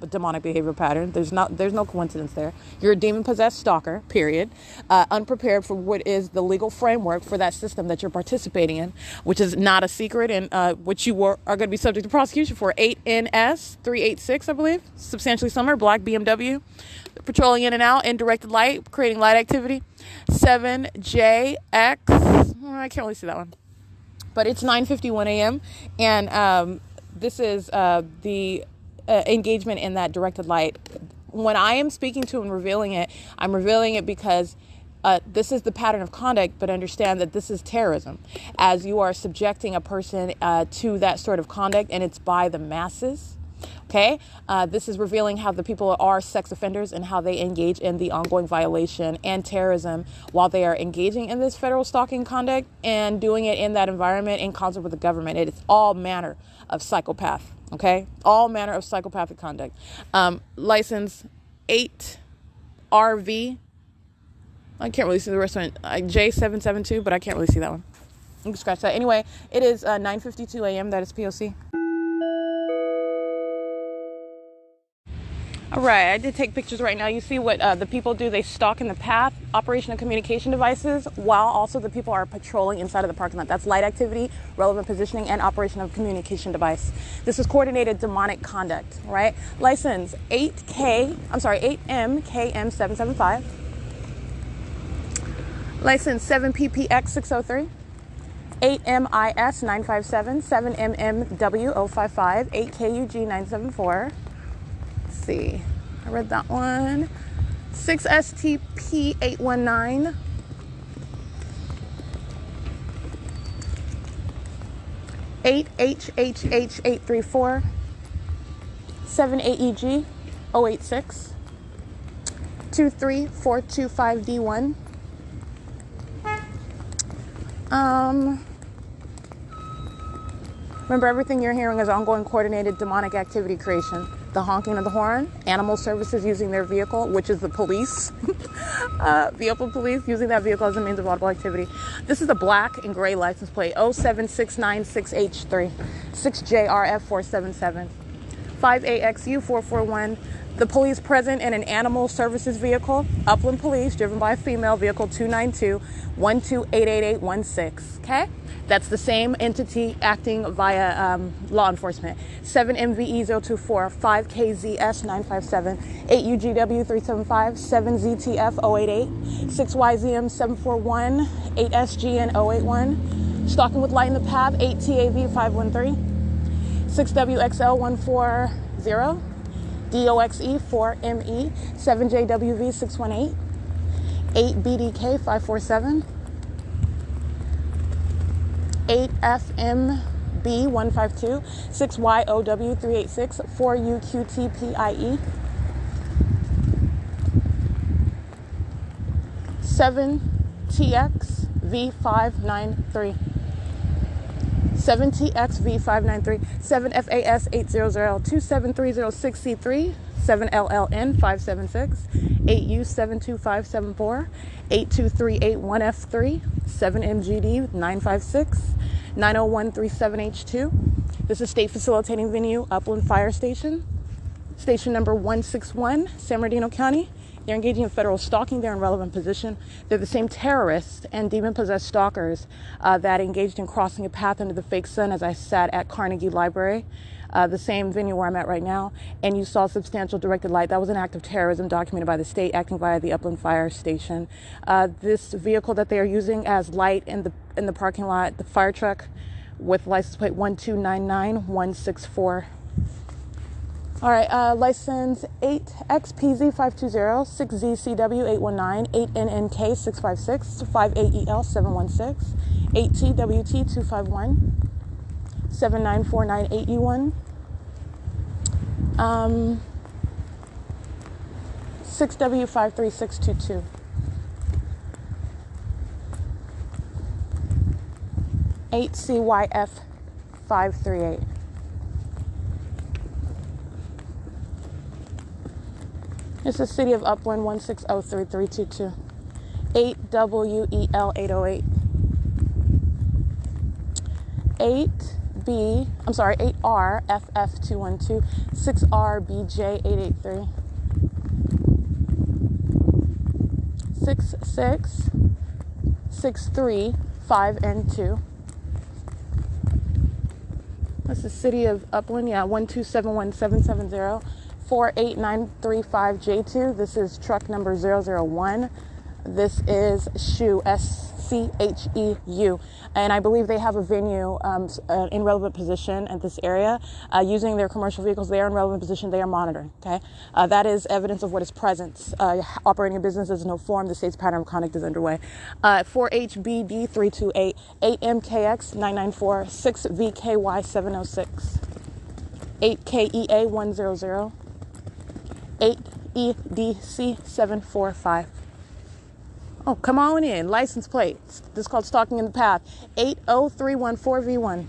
demonic behavior pattern. There's no coincidence there. You're a demon-possessed stalker, period. Unprepared for what is the legal framework for that system that you're participating in, which is not a secret and which you are going to be subject to prosecution for. 8NS386, I believe, substantially similar, black BMW, patrolling in and out in directed light, creating light activity. 7JX, I can't really see that one. But it's 9:51 a.m. and this is the engagement in that directed light. When I am speaking to and revealing it, I'm revealing it because this is the pattern of conduct, but understand that this is terrorism. As you are subjecting a person to that sort of conduct, and it's by the masses. Okay, this is revealing how the people are sex offenders and how they engage in the ongoing violation and terrorism while they are engaging in this federal stalking conduct and doing it in that environment in concert with the government. It is all manner of psychopath Okay, all manner of psychopathic conduct. License 8RV. I can't really see the rest of it. J772, but I can't really see that one. You can scratch that. Anyway, it is 9:52 a.m. That is P.O.C. All right, I did take pictures right now. You see what the people do. They stalk in the path, operation of communication devices, while also the people are patrolling inside of the parking lot. That's light activity, relevant positioning, and operation of communication device. This is coordinated demonic conduct, right? License 8MKM775. License 7PPX603. 8MIS 957, 7MMW 055, 8KUG 974. See, I read that one. 6STP 819. 8HHH 834. 7AEG 086. 23425D1. Remember, everything you're hearing is ongoing coordinated demonic activity creation. The honking of the horn, animal services using their vehicle, which is the police, vehicle police using that vehicle as a means of audible activity. This is the black and gray license plate, 07696H3, 6JRF477, 5AXU441. The police present in an animal services vehicle, Upland Police, driven by a female, vehicle 292-1288816. Okay? That's the same entity acting via law enforcement. 7MVE024, 5KZS957, 8UGW375, 7ZTF088, 6YZM741, 8SGN081, stalking with light in the path, 8TAV513, 6WXL140, DOXE4ME, 7JWV618, 8BDK547, 8FMB152, 6YOW386, 4UQTPIE, 7TXV593. 7TXV593, 7FAS800-27306C3, 7LLN576, 8U72574, 82381F3, 7MGD956, 9013-7H2. This is State Facilitating Venue, Upland Fire Station. Station number 161, San Bernardino County. They're engaging in federal stalking. They're in relevant position. They're the same terrorists and demon-possessed stalkers that engaged in crossing a path under the fake sun as I sat at Carnegie Library, the same venue where I'm at right now, and you saw substantial directed light. That was an act of terrorism documented by the state acting via the Upland Fire Station. This vehicle that they are using as light in the parking lot, the fire truck with license plate 1299164. All right, license 8XPZ520, 6ZCW819, 8NNK656, 58EL716, 8TWT251, 79498U1, 6W53622. CYF538. It's the City of Upland 1603322. 8WEL808. 8RFF212. 6RBJ883. 66635N2. That's the City of Upland, 1271770. 48935J2. This is truck number 001. This is SHU, SCHEU. And I believe they have a venue in relevant position at this area. Using their commercial vehicles, they are in relevant position. They are monitoring, okay? That is evidence of what is present. Operating a business is no form. The state's pattern of conduct is underway. 4HBD328, 8MKX994, 6VKY706, 8KEA100, 8EDC745. Oh, come on in. License plate. This is called stalking in the path. 80314V1.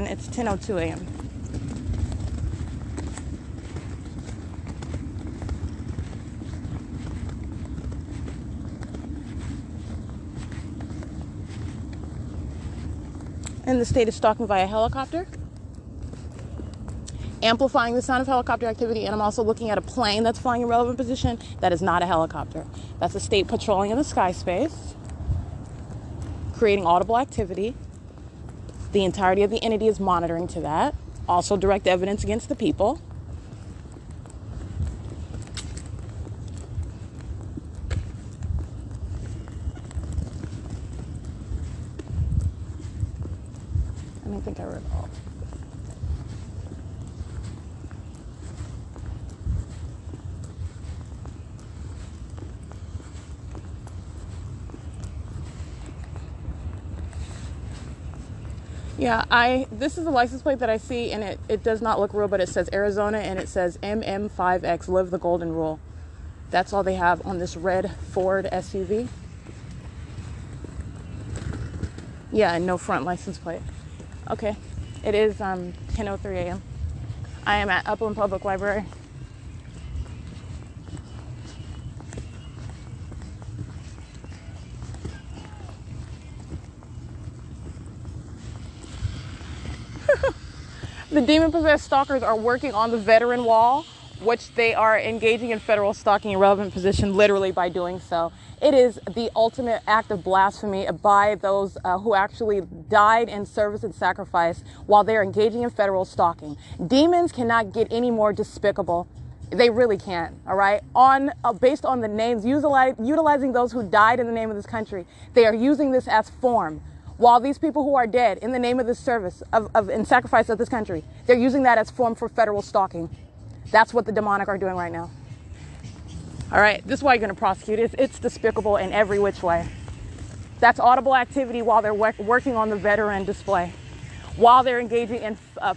and it's 10:02 a.m. And the state is stalking via helicopter, amplifying the sound of helicopter activity, and I'm also looking at a plane that's flying in relevant position. That is not a helicopter. That's the state patrolling in the sky space, creating audible activity. The entirety of the entity is monitoring to that. Also direct evidence against the people. I don't think I read all. Yeah, this is a license plate that I see, and it does not look real, but it says Arizona, and it says MM5X, live the golden rule. That's all they have on this red Ford SUV. Yeah, and no front license plate. Okay, it is 10:03 a.m. I am at Upland Public Library. The demon-possessed stalkers are working on the veteran wall, which they are engaging in federal stalking in relevant position literally by doing so. It is the ultimate act of blasphemy by those who actually died in service and sacrifice while they're engaging in federal stalking. Demons cannot get any more despicable. They really can't, all right? Based on the names, utilizing those who died in the name of this country, they are using this as form. While these people who are dead in the name of this service and sacrifice of this country, they're using that as form for federal stalking. That's what the demonic are doing right now. All right, this is why you're going to prosecute. It's despicable in every which way. That's audible activity while they're working on the veteran display, while they're engaging in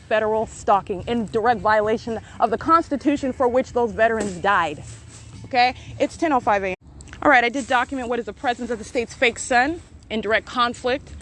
federal stalking in direct violation of the Constitution for which those veterans died. Okay, it's 10:05 a.m. All right, I did document what is the presence of the state's fake sun in direct conflict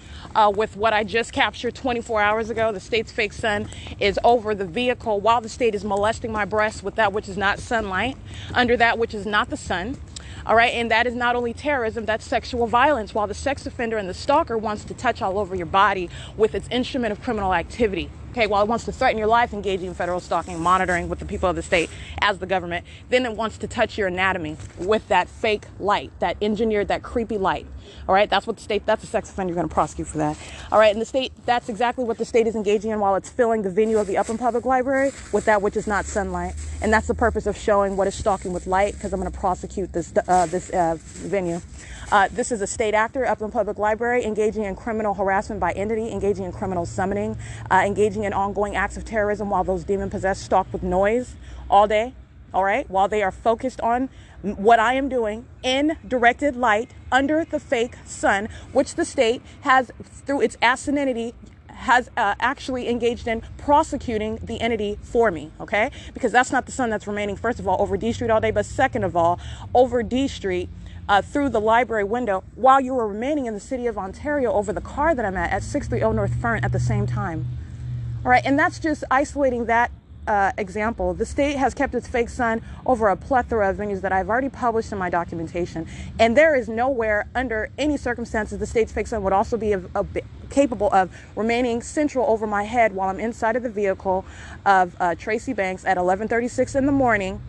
with what I just captured 24 hours ago. The state's fake sun is over the vehicle while the state is molesting my breasts with that which is not sunlight, under that which is not the sun. All right, and that is not only terrorism, that's sexual violence, while the sex offender and the stalker wants to touch all over your body with its instrument of criminal activity. Okay, while it wants to threaten your life, engaging in federal stalking, monitoring with the people of the state as the government, then it wants to touch your anatomy with that fake light, that engineered, that creepy light. All right, that's what the state, that's a sex offender, you're going to prosecute for that. All right, and the state, that's exactly what the state is engaging in while it's filling the venue of the Upland Public Library with that which is not sunlight. And that's the purpose of showing what is stalking with light, because I'm going to prosecute this venue. This is a state actor, Upland Public Library, engaging in criminal harassment by entity, engaging in criminal summoning, engaging in ongoing acts of terrorism while those demon-possessed stalk with noise all day, all right, while they are focused on what I am doing in directed light under the fake sun, which the state has, through its asininity, has actually engaged in prosecuting the entity for me, okay? Because that's not the sun that's remaining, first of all, over D Street all day, but second of all, over D Street through the library window while you were remaining in the city of Ontario over the car that I'm at 630 North Fern at the same time. All right, and that's just isolating that example. The state has kept its fake sun over a plethora of venues that I've already published in my documentation, and there is nowhere under any circumstances the state's fake sun would also be capable of remaining central over my head while I'm inside of the vehicle of Tracy Banks at 11:36 in the morning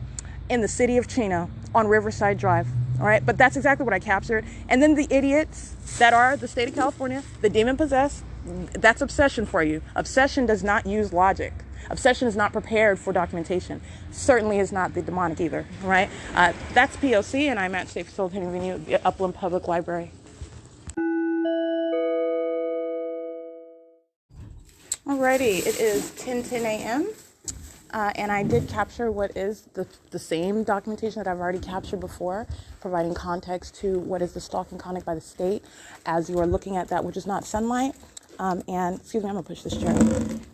in the city of Chino on Riverside Drive. All right, but that's exactly what I captured. And then the idiots that are the state of California, the demon-possessed, that's obsession for you. Obsession does not use logic. Obsession is not prepared for documentation. Certainly is not the demonic either, right? That's P.O.C, and I'm at State Facilitating Venue at the Upland Public Library. Alrighty, it is 10:10 a.m. And I did capture what is the same documentation that I've already captured before, providing context to what is the stalking conduct by the state as you are looking at that which is not sunlight. And excuse me, I'm gonna push this chair.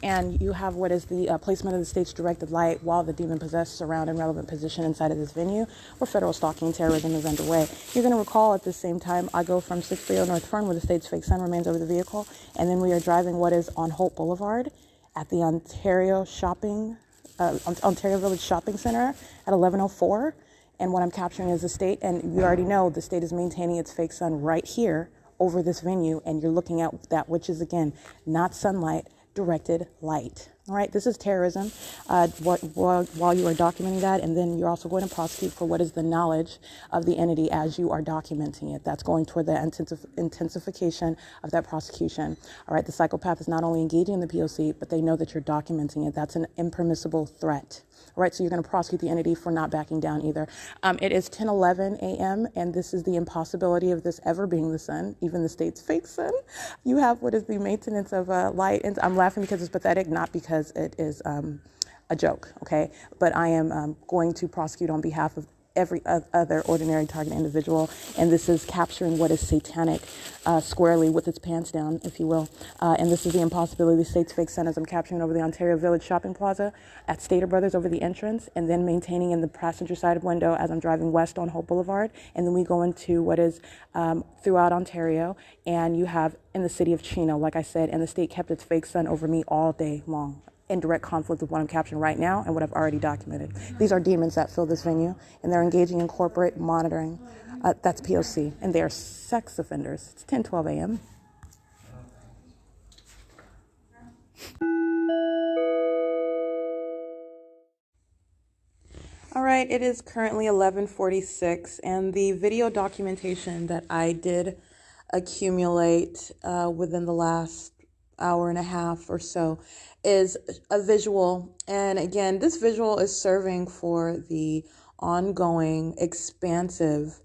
And you have what is the placement of the state's directed light while the demon-possessed surround in relevant position inside of this venue where federal stalking and terrorism is underway. You're gonna recall at the same time I go from 630 North Fern where the state's fake sun remains over the vehicle, and then we are driving what is on Hope Boulevard at the Ontario Village Shopping Center at 11:04. And what I'm capturing is the state, and you already know the state is maintaining its fake sun right here over this venue, and you're looking at that, which is, again, not sunlight, directed light. All right, this is terrorism while you are documenting that, and then you're also going to prosecute for what is the knowledge of the entity as you are documenting it. That's going toward the intensification of that prosecution. All right, the psychopath is not only engaging in the P.O.C, but they know that you're documenting it. That's an impermissible threat. All right, so you're going to prosecute the entity for not backing down either. It is 10:11 a.m., and this is the impossibility of this ever being the sun, even the state's fake sun. You have what is the maintenance of light, and I'm laughing because it's pathetic, not because it is a joke, okay? But I am going to prosecute on behalf of every other ordinary target individual, and this is capturing what is satanic squarely with its pants down, if you will. And this is the impossibility of the state's fake sun as I'm capturing over the Ontario Village Shopping Plaza at Stater Brothers over the entrance, and then maintaining in the passenger side window as I'm driving west on Hope Boulevard. And then we go into what is throughout Ontario, and you have in the city of Chino, like I said, and the state kept its fake sun over me all day long, in direct conflict with what I'm capturing right now and what I've already documented. These are demons that fill this venue, and they're engaging in corporate monitoring. That's P.O.C, and they are sex offenders. It's 10:12 a.m. All right, it is currently 11:46, and the video documentation that I did accumulate within the last hour and a half or so is a visual. And again, this visual is serving for the ongoing, expansive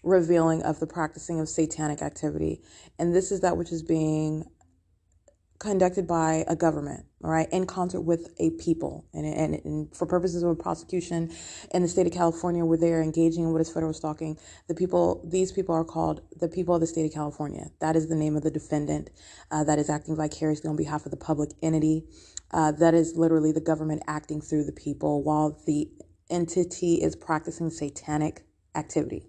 revealing of the practicing of satanic activity. And this is that which is being conducted by a government, all right, in concert with a people, and for purposes of a prosecution in the state of California, where they are engaging in what is federal stalking. These people are called the people of the state of California. That is the name of the defendant that is acting vicariously on behalf of the public entity. That is literally the government acting through the people while the entity is practicing satanic activity.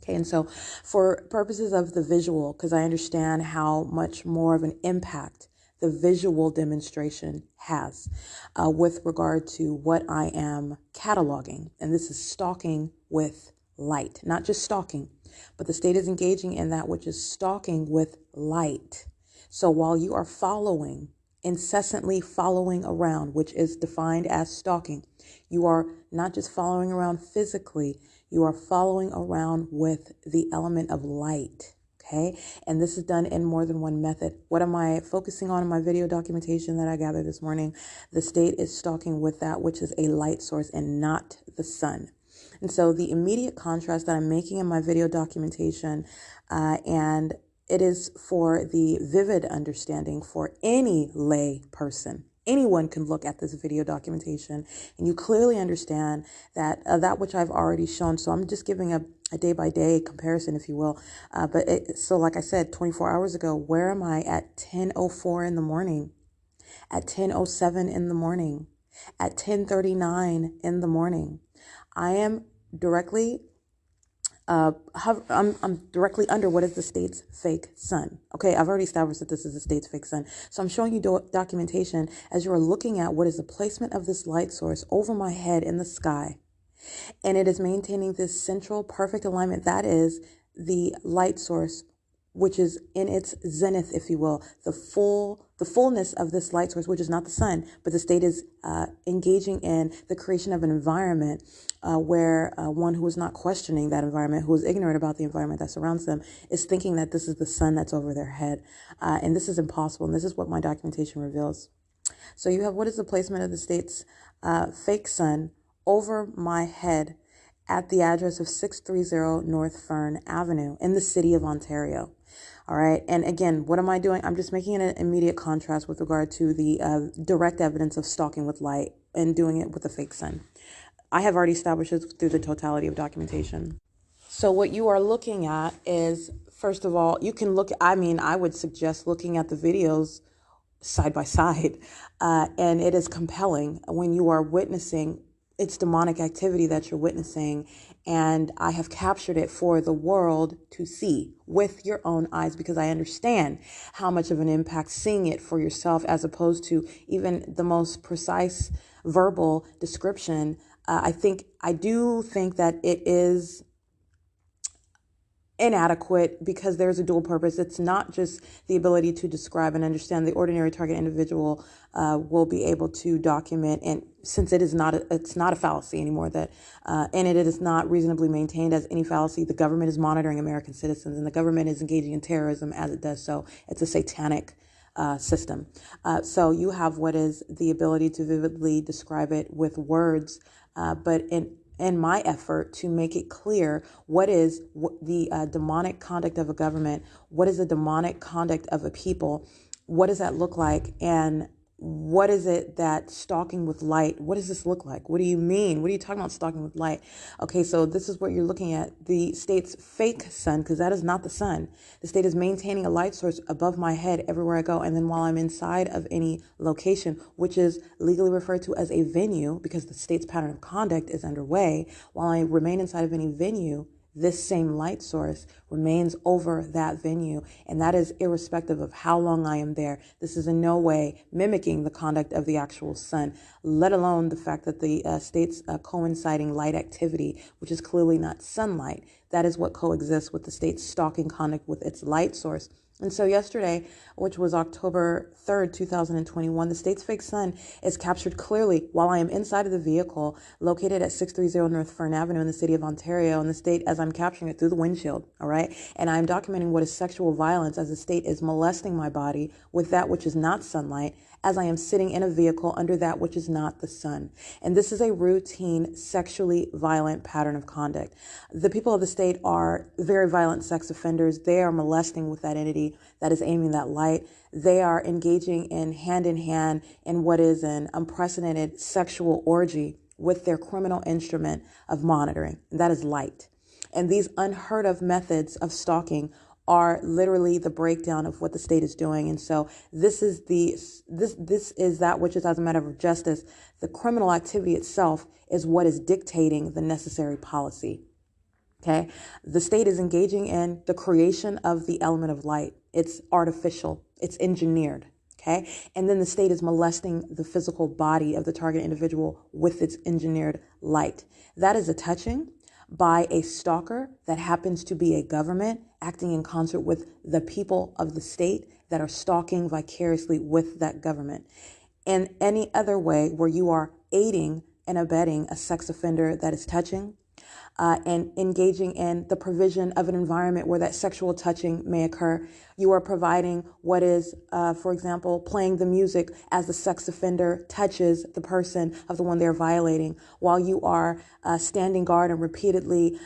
Okay, and so for purposes of the visual, because I understand how much more of an impact the visual demonstration has with regard to what I am cataloging, and this is stalking with light, not just stalking, but the state is engaging in that which is stalking with light. So while you are following, incessantly following around, which is defined as stalking, you are not just following around physically, you are following around with the element of light, okay? And this is done in more than one method. What am I focusing on in my video documentation that I gathered this morning? The state is stalking with that which is a light source and not the sun. And so the immediate contrast that I'm making in my video documentation, and it is for the vivid understanding for any lay person. Anyone can look at this video documentation and you clearly understand that that which I've already shown. So I'm just giving a day-by-day comparison, if you will. So like I said, 24 hours ago, where am I at 10:04 in the morning, at 10:07 in the morning, at 10:39 in the morning? I am directly I'm directly under what is the state's fake sun. Okay, I've already established that this is the state's fake sun. So I'm showing you documentation as you are looking at what is the placement of this light source over my head in the sky. And it is maintaining this central perfect alignment. That is the light source, which is in its zenith, if you will, the fullness of this light source, which is not the sun, but the state is engaging in the creation of an environment where one who is not questioning that environment, who is ignorant about the environment that surrounds them, is thinking that this is the sun that's over their head. And this is impossible. And this is what my documentation reveals. So you have what is the placement of the state's fake sun over my head at the address of 630 North Fern Avenue in the city of Ontario. All right. And again, what am I doing? I'm just making an immediate contrast with regard to the direct evidence of stalking with light and doing it with the fake sun. I have already established this through the totality of documentation. So what you are looking at is, first of all, you can look, I would suggest looking at the videos side by side. And it is compelling when you are witnessing it's demonic activity that you're witnessing, and I have captured it for the world to see with your own eyes, because I understand how much of an impact seeing it for yourself, as opposed to even the most precise verbal description. I do think that it is inadequate, because there's a dual purpose. It's not just the ability to describe and understand. The ordinary target individual will be able to document, and since it's not a fallacy anymore, that and it is not reasonably maintained as any fallacy. The government is monitoring American citizens, and the government is engaging in terrorism as it does so. It's a satanic system. So you have what is the ability to vividly describe it with words, but in my effort to make it clear what is the demonic conduct of a government, what is the demonic conduct of a people, what does that look like, and what is it that stalking with light, what does this look like? What do you mean? What are you talking about stalking with light? Okay, so this is what you're looking at. The state's fake sun, because that is not the sun. The state is maintaining a light source above my head everywhere I go. And then while I'm inside of any location, which is legally referred to as a venue, because the state's pattern of conduct is underway, while I remain inside of any venue, this same light source remains over that venue, and that is irrespective of how long I am there. This is in no way mimicking the conduct of the actual sun, let alone the fact that the state's coinciding light activity, which is clearly not sunlight, that is what coexists with the state's stalking conduct with its light source. And so yesterday, which was October 3rd, 2021, the state's fake sun is captured clearly while I am inside of the vehicle located at 630 North Fern Avenue in the city of Ontario, in the state, as I'm capturing it through the windshield. All right. And I'm documenting what is sexual violence, as the state is molesting my body with that which is not sunlight, as I am sitting in a vehicle under that which is not the sun. And this is a routine sexually violent pattern of conduct. The people of the state are very violent sex offenders. They are molesting with that entity that is aiming that light. They are engaging in hand in what is an unprecedented sexual orgy with their criminal instrument of monitoring. And that is light. And these unheard of methods of stalking are literally the breakdown of what the state is doing. And so this is that which is, as a matter of justice, the criminal activity itself is what is dictating the necessary policy. Okay. The state is engaging in the creation of the element of light. It's artificial. It's engineered. Okay. And then the state is molesting the physical body of the target individual with its engineered light. That is a touching by a stalker that happens to be a government acting in concert with the people of the state that are stalking vicariously with that government. In any other way where you are aiding and abetting a sex offender that is touching, and engaging in the provision of an environment where that sexual touching may occur. You are providing what is, for example, playing the music as the sex offender touches the person of the one they're violating, while you are standing guard and repeatedly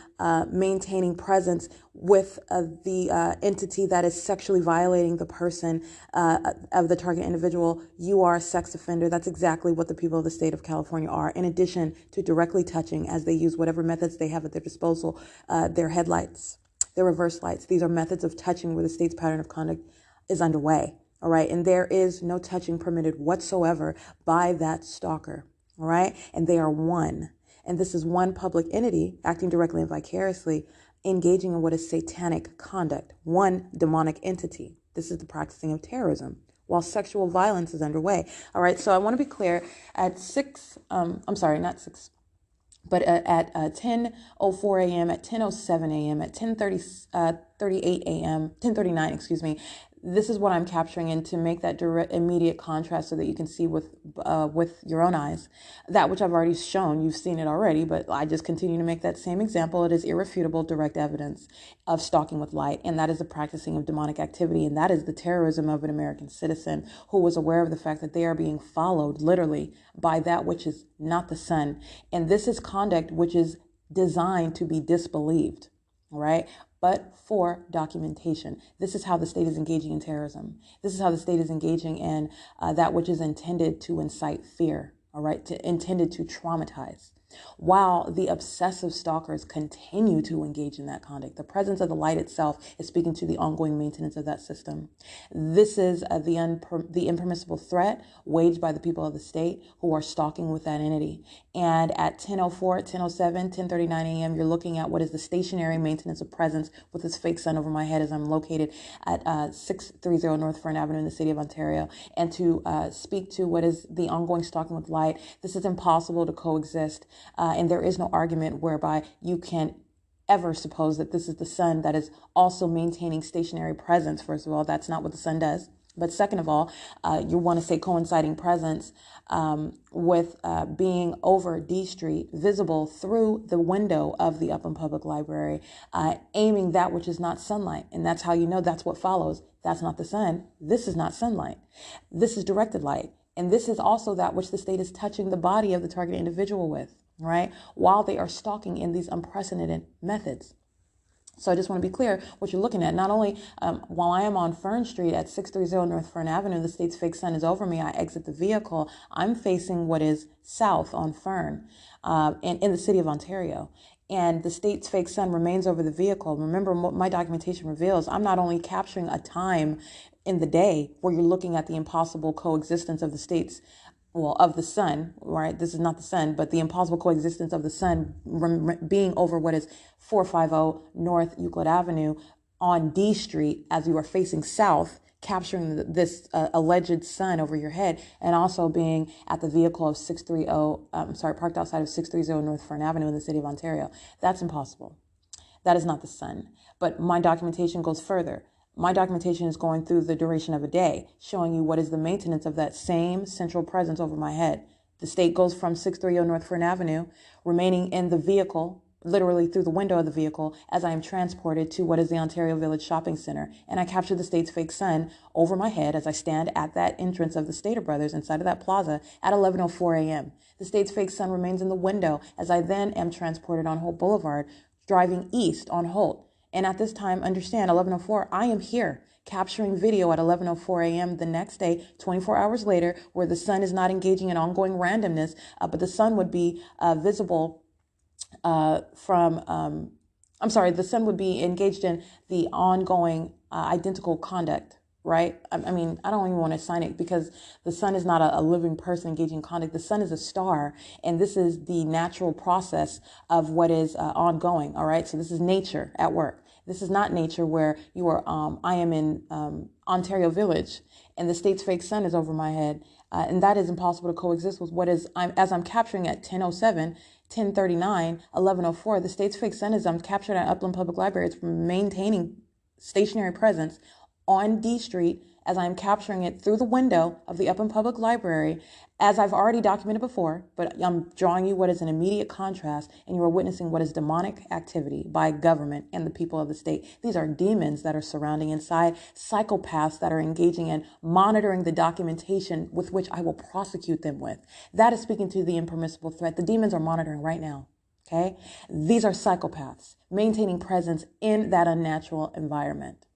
maintaining presence with the entity that is sexually violating the person of the target individual. You are a sex offender. That's exactly what the people of the state of California are, in addition to directly touching, as they use whatever methods they have at their disposal, their headlights, their reverse lights. These are methods of touching where the state's pattern of conduct is underway. All right. And there is no touching permitted whatsoever by that stalker. All right. And they are one. And this is one public entity acting directly and vicariously, engaging in what is satanic conduct, one demonic entity. This is the practicing of terrorism while sexual violence is underway. All right. So I want to be clear at at 10:04 a.m., at 10:07 a.m., at 10:38 a.m., 10:39, excuse me. This is what I'm capturing, and to make that direct, immediate contrast so that you can see with your own eyes that which I've already shown. You've seen it already, but I just continue to make that same example. It is irrefutable, direct evidence of stalking with light, and that is the practicing of demonic activity, and that is the terrorism of an American citizen who was aware of the fact that they are being followed literally by that which is not the sun, and this is conduct which is designed to be disbelieved. All right. But for documentation. This is how the state is engaging in terrorism. This is how the state is engaging in that which is intended to incite fear, all right, intended to traumatize. While the obsessive stalkers continue to engage in that conduct, the presence of the light itself is speaking to the ongoing maintenance of that system. This is the impermissible threat waged by the people of the state who are stalking with that entity. And at 10:04, 10:07, 10:39 a.m., you're looking at what is the stationary maintenance of presence with this fake sun over my head as I'm located at 630 North Fern Avenue in the city of Ontario. And to speak to what is the ongoing stalking with light, this is impossible to coexist. And there is no argument whereby you can ever suppose that this is the sun that is also maintaining stationary presence. First of all, that's not what the sun does. But second of all, you want to say coinciding presence with being over D Street, visible through the window of the Upland Public Library, aiming that which is not sunlight. And that's how you know that's what follows. That's not the sun. This is not sunlight. This is directed light. And this is also that which the state is touching the body of the target individual with, right? While they are stalking in these unprecedented methods. So I just want to be clear what you're looking at. Not only while I am on Fern Street at 630 North Fern Avenue, the state's fake sun is over me. I exit the vehicle. I'm facing what is south on Fern and in the city of Ontario. And the state's fake sun remains over the vehicle. Remember, what my documentation reveals, I'm not only capturing a time in the day where you're looking at the impossible coexistence of the state's of the sun, right? This is not the sun, but the impossible coexistence of the sun being over what is 450 North Euclid Avenue on D Street as you are facing south, capturing this alleged sun over your head, and also being at the vehicle of parked outside of 630 North Fern Avenue in the city of Ontario. That's impossible. That is not the sun. But my documentation goes further. My documentation is going through the duration of a day, showing you what is the maintenance of that same central presence over my head. The state goes from 630 North Fern Avenue, remaining in the vehicle, literally through the window of the vehicle, as I am transported to what is the Ontario Village Shopping Center. And I capture the state's fake sun over my head as I stand at that entrance of the Stater Brothers inside of that plaza at 11:04 a.m. The state's fake sun remains in the window as I then am transported on Holt Boulevard, driving east on Holt. And at this time, understand, 11:04, I am here capturing video at 11:04 a.m. the next day, 24 hours later, where the sun is not engaging in ongoing randomness, but the sun would be visible the sun would be engaged in the ongoing identical conduct, right? I mean, I don't even want to assign it because the sun is not a living person engaging in conduct. The sun is a star, and this is the natural process of what is ongoing, all right? So this is nature at work. This is not nature where you are, I am in Ontario Village, and the state's fake sun is over my head, and that is impossible to coexist with what is, as I'm capturing at 10:07, 10:39, 11:04, the state's fake sun is I'm captured at Upland Public Library. It's maintaining stationary presence on D Street as I'm capturing it through the window of the Upland Public Library, as I've already documented before, but I'm drawing you what is an immediate contrast, and you are witnessing what is demonic activity by government and the people of the state. These are demons that are surrounding inside, psychopaths that are engaging in monitoring the documentation with which I will prosecute them with. That is speaking to the impermissible threat. The demons are monitoring right now. Okay? These are psychopaths maintaining presence in that unnatural environment.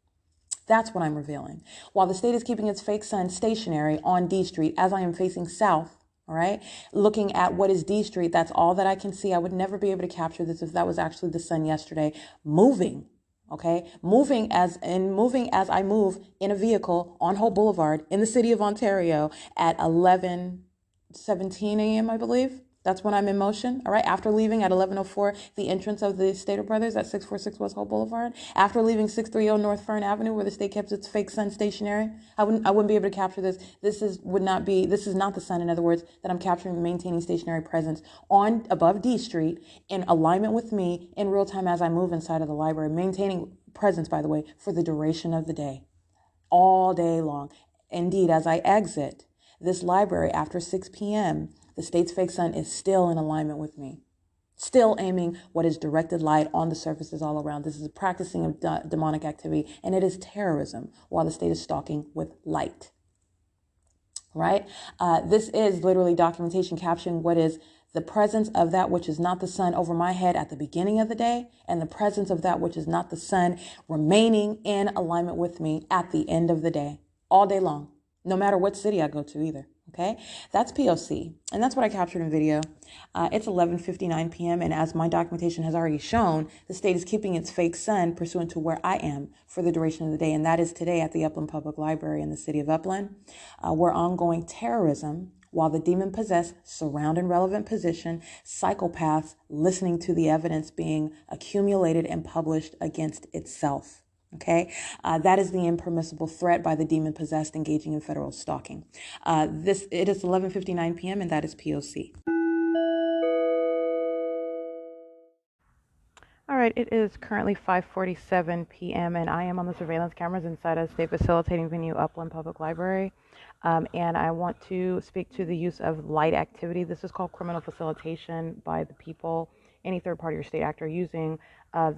That's what I'm revealing. While the state is keeping its fake sun stationary on D Street as I am facing south, all right, looking at what is D Street, that's all that I can see. I would never be able to capture this if that was actually the sun yesterday. Moving, okay, moving as I move in a vehicle on Hope Boulevard in the city of Ontario at 11:17 a.m., I believe. That's when I'm in motion, all right? After leaving at 11:04, the entrance of the Stater Brothers at 646 West Hope Boulevard. After leaving 630 North Fern Avenue, where the state kept its fake sun stationary, I wouldn't be able to capture this. This is not the sun, in other words, that I'm capturing, maintaining stationary presence on above D Street in alignment with me in real time as I move inside of the library, maintaining presence, by the way, for the duration of the day, all day long. Indeed, as I exit this library after 6 p.m., the state's fake sun is still in alignment with me, still aiming what is directed light on the surfaces all around. This is a practicing of demonic activity, and it is terrorism while the state is stalking with light, right? This is literally documentation capturing what is the presence of that which is not the sun over my head at the beginning of the day, and the presence of that which is not the sun remaining in alignment with me at the end of the day, all day long, no matter what city I go to either. Okay, that's POC, and that's what I captured in video. It's 11:59 p.m., and as my documentation has already shown, the state is keeping its fake sun pursuant to where I am for the duration of the day, and that is today at the Upland Public Library in the city of Upland, where ongoing terrorism, while the demon-possessed surround in relevant position, psychopaths listening to the evidence being accumulated and published against itself. Okay, that is the impermissible threat by the demon-possessed engaging in federal stalking. It is 11:59 p.m. and that is POC. All right, it is currently 5:47 p.m. and I am on the surveillance cameras inside a state facilitating venue, Upland Public Library. And I want to speak to the use of light activity. This is called criminal facilitation by the people, any third party or state actor using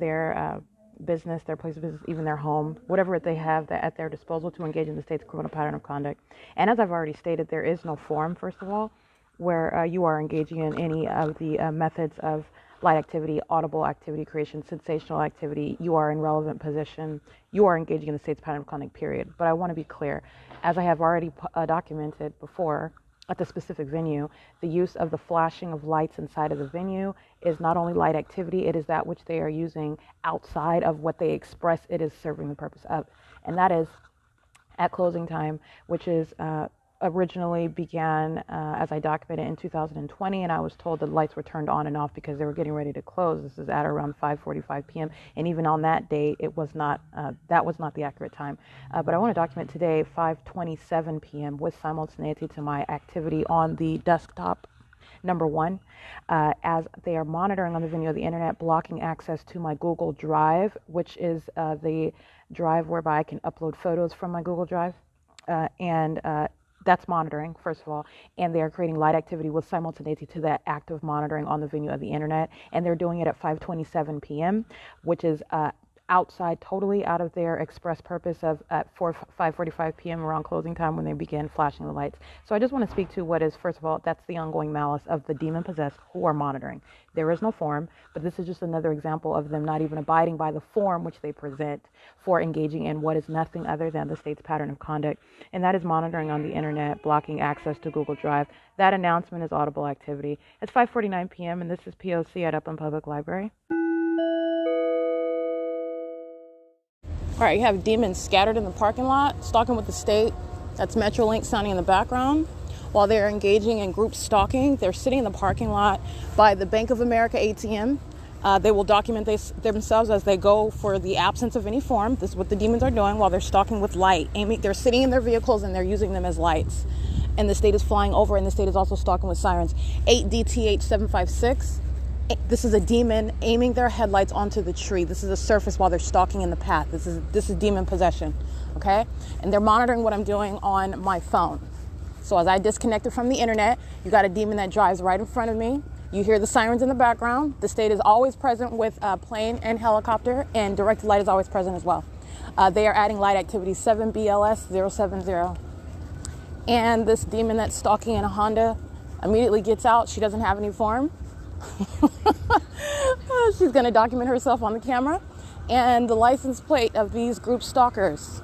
their business, their place of business, even their home, whatever they have at their disposal to engage in the state's criminal pattern of conduct. And as I've already stated, there is no forum, first of all, where you are engaging in any of the methods of light activity, audible activity creation, sensational activity. You are in relevant position. You are engaging in the state's pattern of conduct, period. But I want to be clear, as I have already documented before, at the specific venue, the use of the flashing of lights inside of the venue is not only light activity, it is that which they are using outside of what they express it is serving the purpose of. And that is at closing time, which is originally began, as I documented, in 2020, and I was told the lights were turned on and off because they were getting ready to close. This is at around 5:45 p.m., and even on that day, it was not. That was not the accurate time. But I want to document today, 5:27 p.m., with simultaneity to my activity on the desktop. Number one, as they are monitoring on the venue of the internet, blocking access to my Google Drive, which is the drive whereby I can upload photos from my Google Drive, and that's monitoring, first of all, and they are creating light activity with simultaneity to that active monitoring on the venue of the internet, and they're doing it at 5:27 p.m., which is outside, totally out of their express purpose of at 5:45 p.m. around closing time when they began flashing the lights. So I just want to speak to what is, first of all, that's the ongoing malice of the demon-possessed who are monitoring. There is no form, but this is just another example of them not even abiding by the form which they present for engaging in what is nothing other than the state's pattern of conduct, and that is monitoring on the internet, blocking access to Google Drive. That announcement is audible activity. It's 5:49 p.m., and this is POC at Upland Public Library. All right, you have demons scattered in the parking lot, stalking with the state. That's Metrolink sounding in the background. While they're engaging in group stalking, they're sitting in the parking lot by the Bank of America ATM. They will document themselves as they go for the absence of any form. This is what the demons are doing while they're stalking with light. They're sitting in their vehicles and they're using them as lights. And the state is flying over, and the state is also stalking with sirens. 8DTH756. This is a demon aiming their headlights onto the tree. This is a surface while they're stalking in the path. This is demon possession, okay? And they're monitoring what I'm doing on my phone. So as I disconnected from the internet, you got a demon that drives right in front of me. You hear the sirens in the background. The state is always present with plane and helicopter, and directed light is always present as well. They are adding light activity 7BLS070. And this demon that's stalking in a Honda immediately gets out. She doesn't have any form. She's going to document herself on the camera and the license plate of these group stalkers.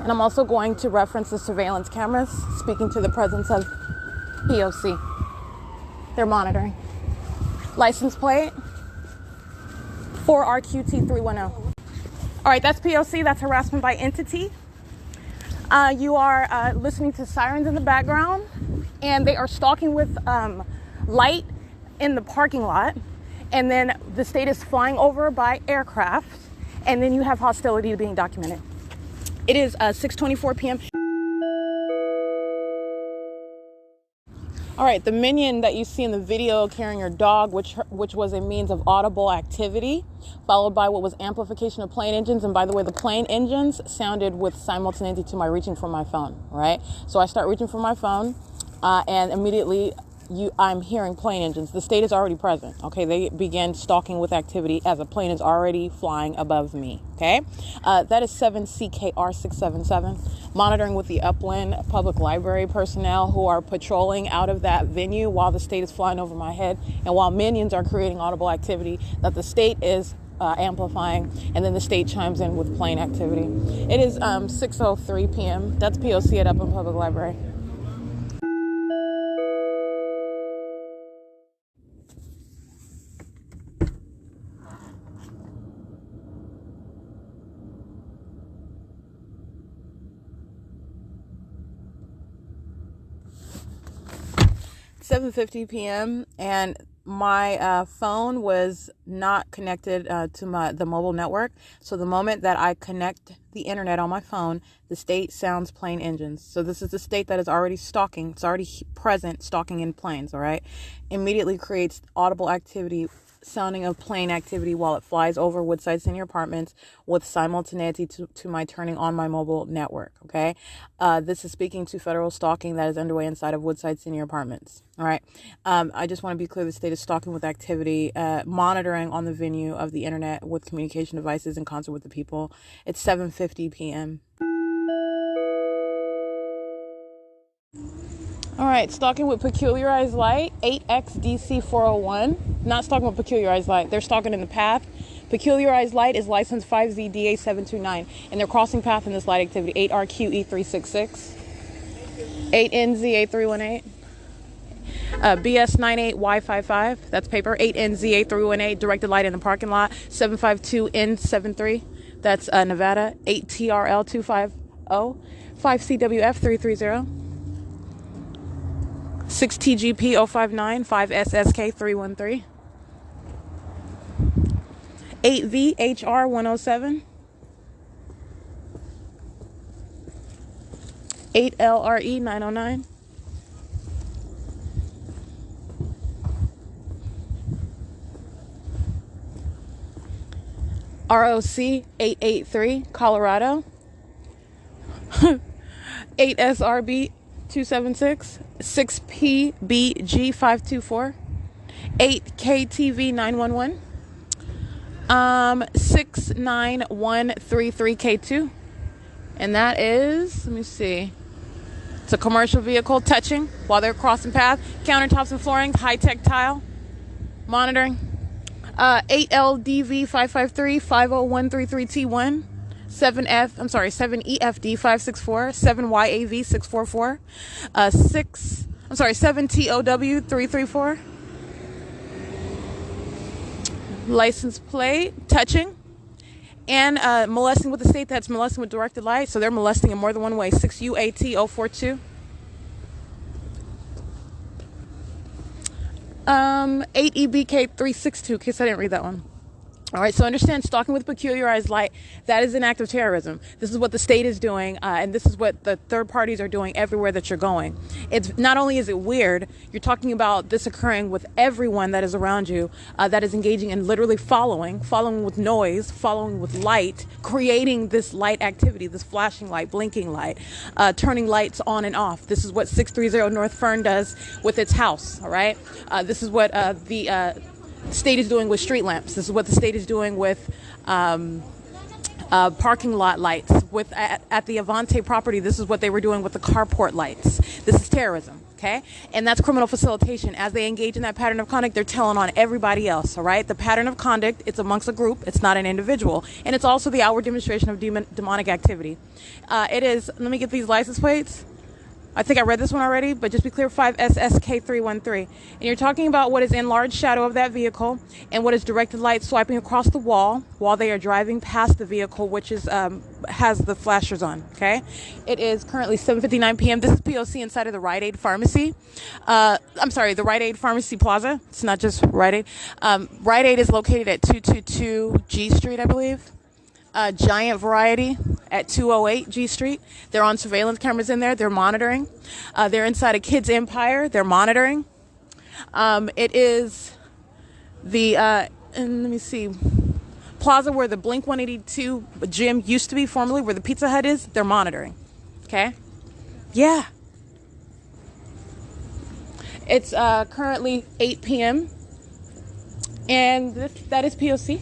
And I'm also going to reference the surveillance cameras, speaking to the presence of P.O.C. They're monitoring. License plate 4RQT310. All right, that's P.O.C. That's harassment by entity. You are listening to sirens in the background, and they are stalking with light in the parking lot, and then the state is flying over by aircraft, and then you have hostility being documented. It is 6:24 p.m. All right, the minion that you see in the video carrying your dog, which was a means of audible activity, followed by what was amplification of plane engines. And by the way, the plane engines sounded with simultaneity to my reaching for my phone, right? So I start reaching for my phone, and immediately I'm hearing plane engines. The state is already present, okay? They began stalking with activity as a plane is already flying above me, okay? That is 7CKR677, monitoring with the Upland Public Library personnel who are patrolling out of that venue while the state is flying over my head and while minions are creating audible activity that the state is amplifying, and then the state chimes in with plane activity. It is 6:03 p.m. That's POC at Upland Public Library. 7:50 p.m. and my phone was not connected to the mobile network. So the moment that I connect the internet on my phone, the state sounds plane engines. So this is the state that is already stalking. It's already present, stalking in planes, all right? Immediately creates audible activity, sounding of plane activity while it flies over Woodside Senior Apartments with simultaneity to my turning on my mobile network, okay? This is speaking to federal stalking that is underway inside of Woodside Senior Apartments, all right? I just want to be clear, the state is stalking with activity, monitoring on the venue of the internet with communication devices in concert with the people. It's 7:50 p.m. All right, stalking with peculiarized light, 8XDC401. Not stalking with peculiarized light. They're stalking in the path. Peculiarized light is license 5ZDA729, and they're crossing path in this light activity, 8RQE366, 8NZA318, BS98Y55, that's paper, 8NZA318, directed light in the parking lot, 752N73, that's Nevada, 8TRL250, 5CWF330. 6TGP059, 5SSK313, 8VHR107, 8LRE909, ROC 883, Colorado, 8SRB 276, 6PBG 524, 8KTV 911, 69133K2, and that is, let me see, it's a commercial vehicle touching while they're crossing path, countertops and flooring, high-tech tile, monitoring, 8LDV 553, 50133T1, 7EFD 564, 7YAV 644, 7TOW 334. License plate, touching, and molesting with the state that's molesting with directed light. So they're molesting in more than one way. 6UAT 042. 8EBK 362, in case I didn't read that one. All right, so understand, stalking with peculiarized light, that is an act of terrorism. This is what the state is doing, and this is what the third parties are doing everywhere that you're going. It's not only is it weird, you're talking about this occurring with everyone that is around you, that is engaging in literally following with noise, following with light, creating this light activity, this flashing light, blinking light, turning lights on and off. This is what 630 North Fern does with its house, all right? This is what the state is doing with street lamps. This is what the state is doing with parking lot lights. At the Avante property, this is what they were doing with the carport lights. This is terrorism, okay? And that's criminal facilitation. As they engage in that pattern of conduct, they're telling on everybody else, all right? The pattern of conduct, it's amongst a group. It's not an individual. And it's also the outward demonstration of demonic activity. It is, let me get these license plates. I think I read this one already, but just be clear, 5SSK313. And you're talking about what is in large shadow of that vehicle and what is directed light swiping across the wall while they are driving past the vehicle, which is has the flashers on, okay? It is currently 7:59 p.m. This is P.O.C. inside of the Rite Aid Pharmacy. The Rite Aid Pharmacy Plaza. It's not just Rite Aid. Rite Aid is located at 222 G Street, I believe. Giant Variety at 208 G Street. They're on surveillance cameras in there. They're monitoring. They're inside a Kids Empire. They're monitoring. It is the, and let me see, plaza where the Blink 182 gym used to be formerly, where the Pizza Hut is. They're monitoring. Okay? Yeah. It's currently 8 p.m. And that is P.O.C.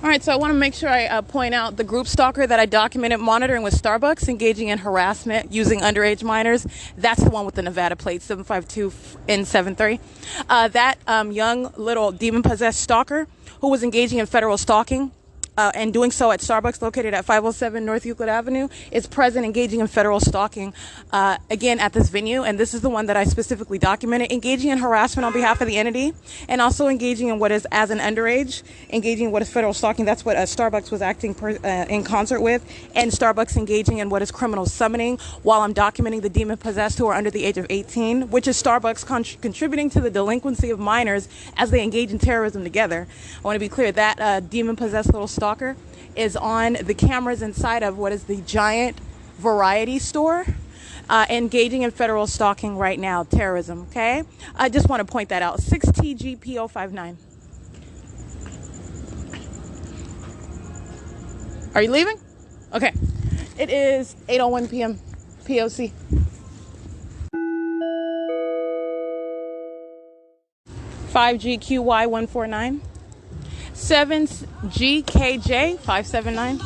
All right, so I want to make sure I point out the group stalker that I documented monitoring with Starbucks, engaging in harassment using underage minors. That's the one with the Nevada plate, 752N73. That young little demon-possessed stalker who was engaging in federal stalking and doing so at Starbucks located at 507 North Euclid Avenue, is present engaging in federal stalking, again, at this venue. And this is the one that I specifically documented, engaging in harassment on behalf of the entity, and also engaging in what is, as an underage, engaging in what is federal stalking. That's what Starbucks was acting in concert with, and Starbucks engaging in what is criminal summoning while I'm documenting the demon possessed who are under the age of 18, which is Starbucks contributing to the delinquency of minors as they engage in terrorism together. I want to be clear that demon possessed little stalker is on the cameras inside of what is the giant variety store, engaging in federal stalking right now, terrorism. Okay, I just want to point that out. 6TGPO59. Are you leaving? Okay. It is 8:01 p.m. P.O.C. 5GQY149. 7GKJ579.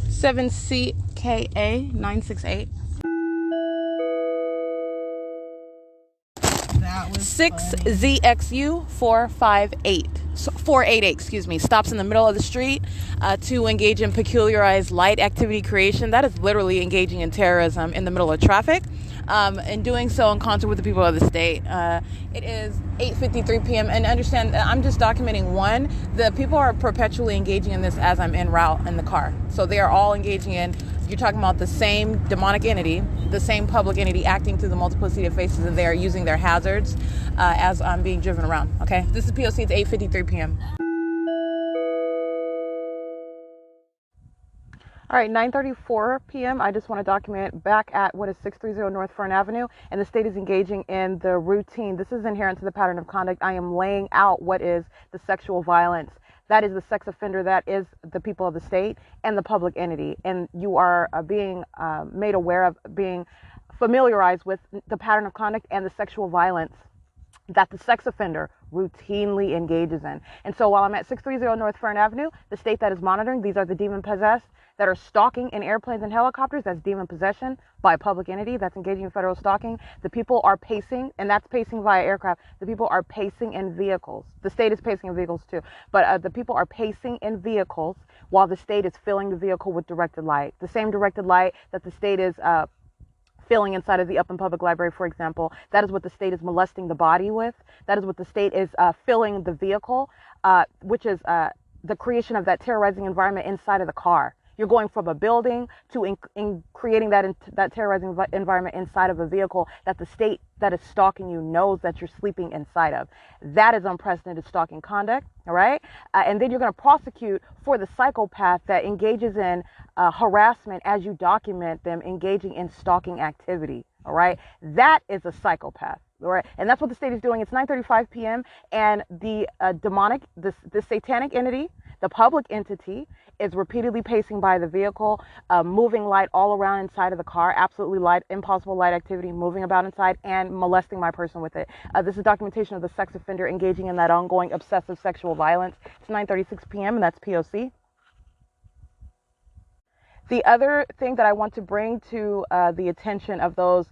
7CKA968. 6ZXU458. 488, excuse me, stops in the middle of the street to engage in peculiarized light activity creation. That is literally engaging in terrorism in the middle of traffic, and doing so in concert with the people of the state. It is 8:53 p.m. and understand I'm just documenting one. The people are perpetually engaging in this as I'm en route in the car. So they are all engaging in, you're talking about the same demonic entity, the same public entity acting through the multiplicity of faces, and they are using their hazards as I'm being driven around. Okay, this is P.O.C. It's 8:53 p.m. All right, 9:34 p.m. I just want to document back at what is 630 North Fern Avenue, and the state is engaging in the routine. This is inherent to the pattern of conduct. I am laying out what is the sexual violence. That is the sex offender. That is the people of the state and the public entity. And you are being made aware of, being familiarized with the pattern of conduct and the sexual violence that the sex offender routinely engages in. And so while I'm at 630 North Fern Avenue, the state that is monitoring, these are the demon possessed that are stalking in airplanes and helicopters. That's demon possession by a public entity that's engaging in federal stalking. The people are pacing, and that's pacing via aircraft. The people are pacing in vehicles. The state is pacing in vehicles too, but the people are pacing in vehicles while the state is filling the vehicle with directed light. The same directed light that the state is filling inside of the Upland Public Library, for example. That is what the state is molesting the body with. That is what the state is filling the vehicle, which is the creation of that terrorizing environment inside of the car. You're going from a building to creating that terrorizing environment inside of a vehicle that the state that is stalking you knows that you're sleeping inside of. That is unprecedented stalking conduct, all right? And then you're going to prosecute for the psychopath that engages in harassment as you document them engaging in stalking activity, all right? That is a psychopath. All right, and that's what the state is doing. It's 9:35 p.m. and the the satanic entity, the public entity, is repeatedly pacing by the vehicle, moving light all around inside of the car, absolutely light, impossible light activity, moving about inside and molesting my person with it. This is documentation of the sex offender engaging in that ongoing obsessive sexual violence. It's 9:36 p.m. and that's P.O.C. The other thing that I want to bring to the attention of those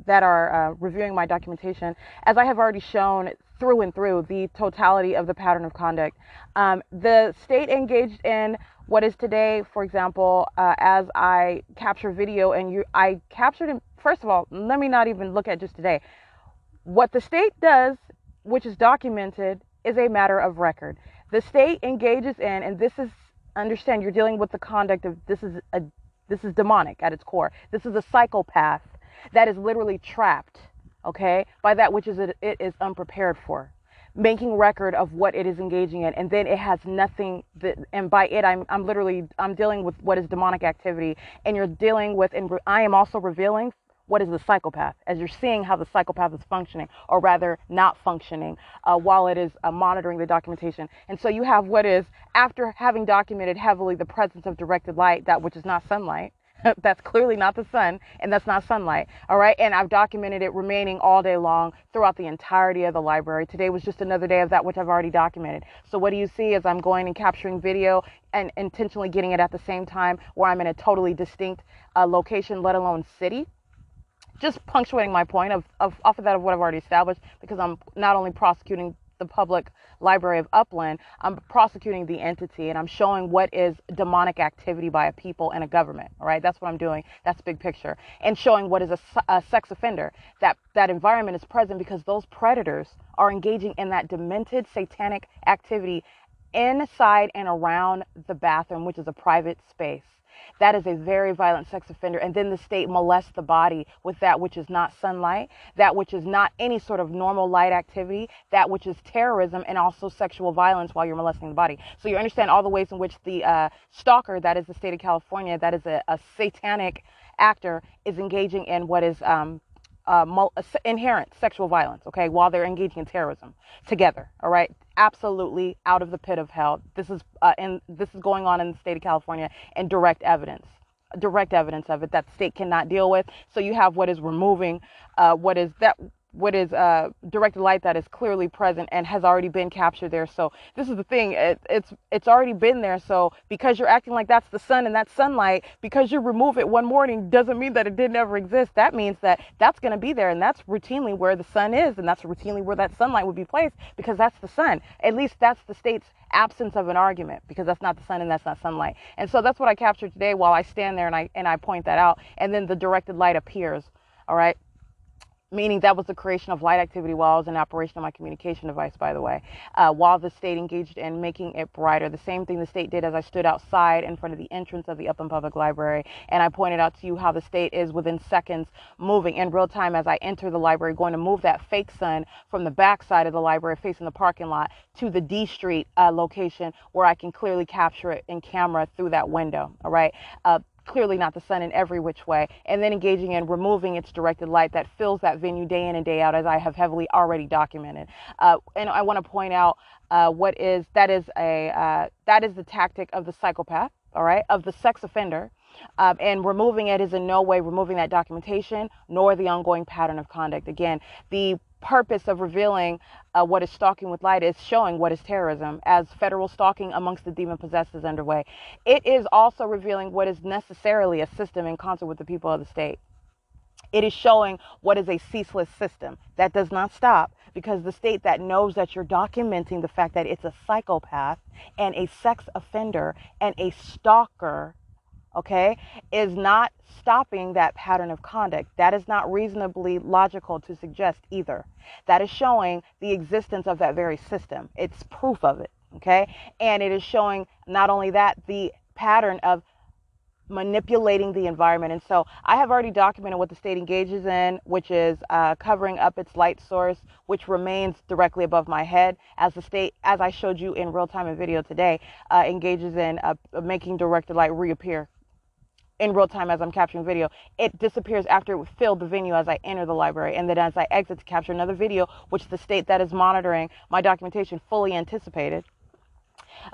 that are reviewing my documentation, as I have already shown through and through the totality of the pattern of conduct, the state engaged in what is today, for example, as I capture video, and I captured it. First of all, let me not even look at just today. What the state does, which is documented, is a matter of record. The state engages in, and this is, understand, you're dealing with the conduct of, this is demonic at its core. This is a psychopath that is literally trapped, okay, by that which it is unprepared for, making record of what it is engaging in, and then it has nothing and by it I'm dealing with what is demonic activity, and you're dealing with, and I am also revealing what is the psychopath, as you're seeing how the psychopath is functioning, or rather not functioning, while it is monitoring the documentation. And so you have what is, after having documented heavily the presence of directed light, that which is not sunlight, that's clearly not the sun, and that's not sunlight, all right? And I've documented it remaining all day long throughout the entirety of the library. Today was just another day of that which I've already documented. So what do you see is I'm going and capturing video and intentionally getting it at the same time where I'm in a totally distinct location, let alone city. Just punctuating my point off of that of what I've already established, because I'm not only prosecuting the public library of Upland, I'm prosecuting the entity, and I'm showing what is demonic activity by a people and a government. All right, that's what I'm doing. That's big picture, and showing what is a sex offender. That environment is present because those predators are engaging in that demented satanic activity inside and around the bathroom, which is a private space. That is a very violent sex offender. And then the state molests the body with that which is not sunlight, that which is not any sort of normal light activity, that which is terrorism, and also sexual violence while you're molesting the body. So you understand all the ways in which the stalker, that is the state of California, that is a satanic actor, is engaging in what is inherent sexual violence, okay, while they're engaging in terrorism together. All right, absolutely out of the pit of hell. This is going on in the state of California, and direct evidence of it that the state cannot deal with. So you have what is removing what is directed light that is clearly present and has already been captured there. So this is the thing, it's already been there. So because you're acting like that's the sun and that's sunlight, because you remove it one morning doesn't mean that it didn't ever exist. That means that that's going to be there, and that's routinely where the sun is, and that's routinely where that sunlight would be placed, because that's the sun. At least that's the state's absence of an argument, because that's not the sun and that's not sunlight. And so that's what I captured today while I stand there and I point that out, and then the directed light appears. All right, meaning that was the creation of light activity while I was in operation of my communication device, by the way, while the state engaged in making it brighter. The same thing the state did as I stood outside in front of the entrance of the Upland Public Library, and I pointed out to you how the state is within seconds moving in real time as I enter the library, going to move that fake sun from the back side of the library facing the parking lot to the D Street location, where I can clearly capture it in camera through that window. All right. Clearly not the sun in every which way, and then engaging in removing its directed light that fills that venue day in and day out, as I have heavily already documented. And I want to point out that is the tactic of the psychopath, all right, of the sex offender. And removing it is in no way removing that documentation nor the ongoing pattern of conduct. Again, the purpose of revealing what is stalking with light is showing what is terrorism, as federal stalking amongst the demon possessed is underway. It is also revealing what is necessarily a system in concert with the people of the state. It is showing what is a ceaseless system that does not stop, because the state that knows that you're documenting the fact that it's a psychopath and a sex offender and a stalker, okay, is not stopping that pattern of conduct. That is not reasonably logical to suggest either. That is showing the existence of that very system. It's proof of it, okay? And it is showing not only that, the pattern of manipulating the environment. And so I have already documented what the state engages in, which is covering up its light source, which remains directly above my head, as the state, as I showed you in real time in video today, engages in making directed light reappear in real time as I'm capturing video. It disappears after it filled the venue as I enter the library, and then as I exit to capture another video, which the state that is monitoring my documentation fully anticipated.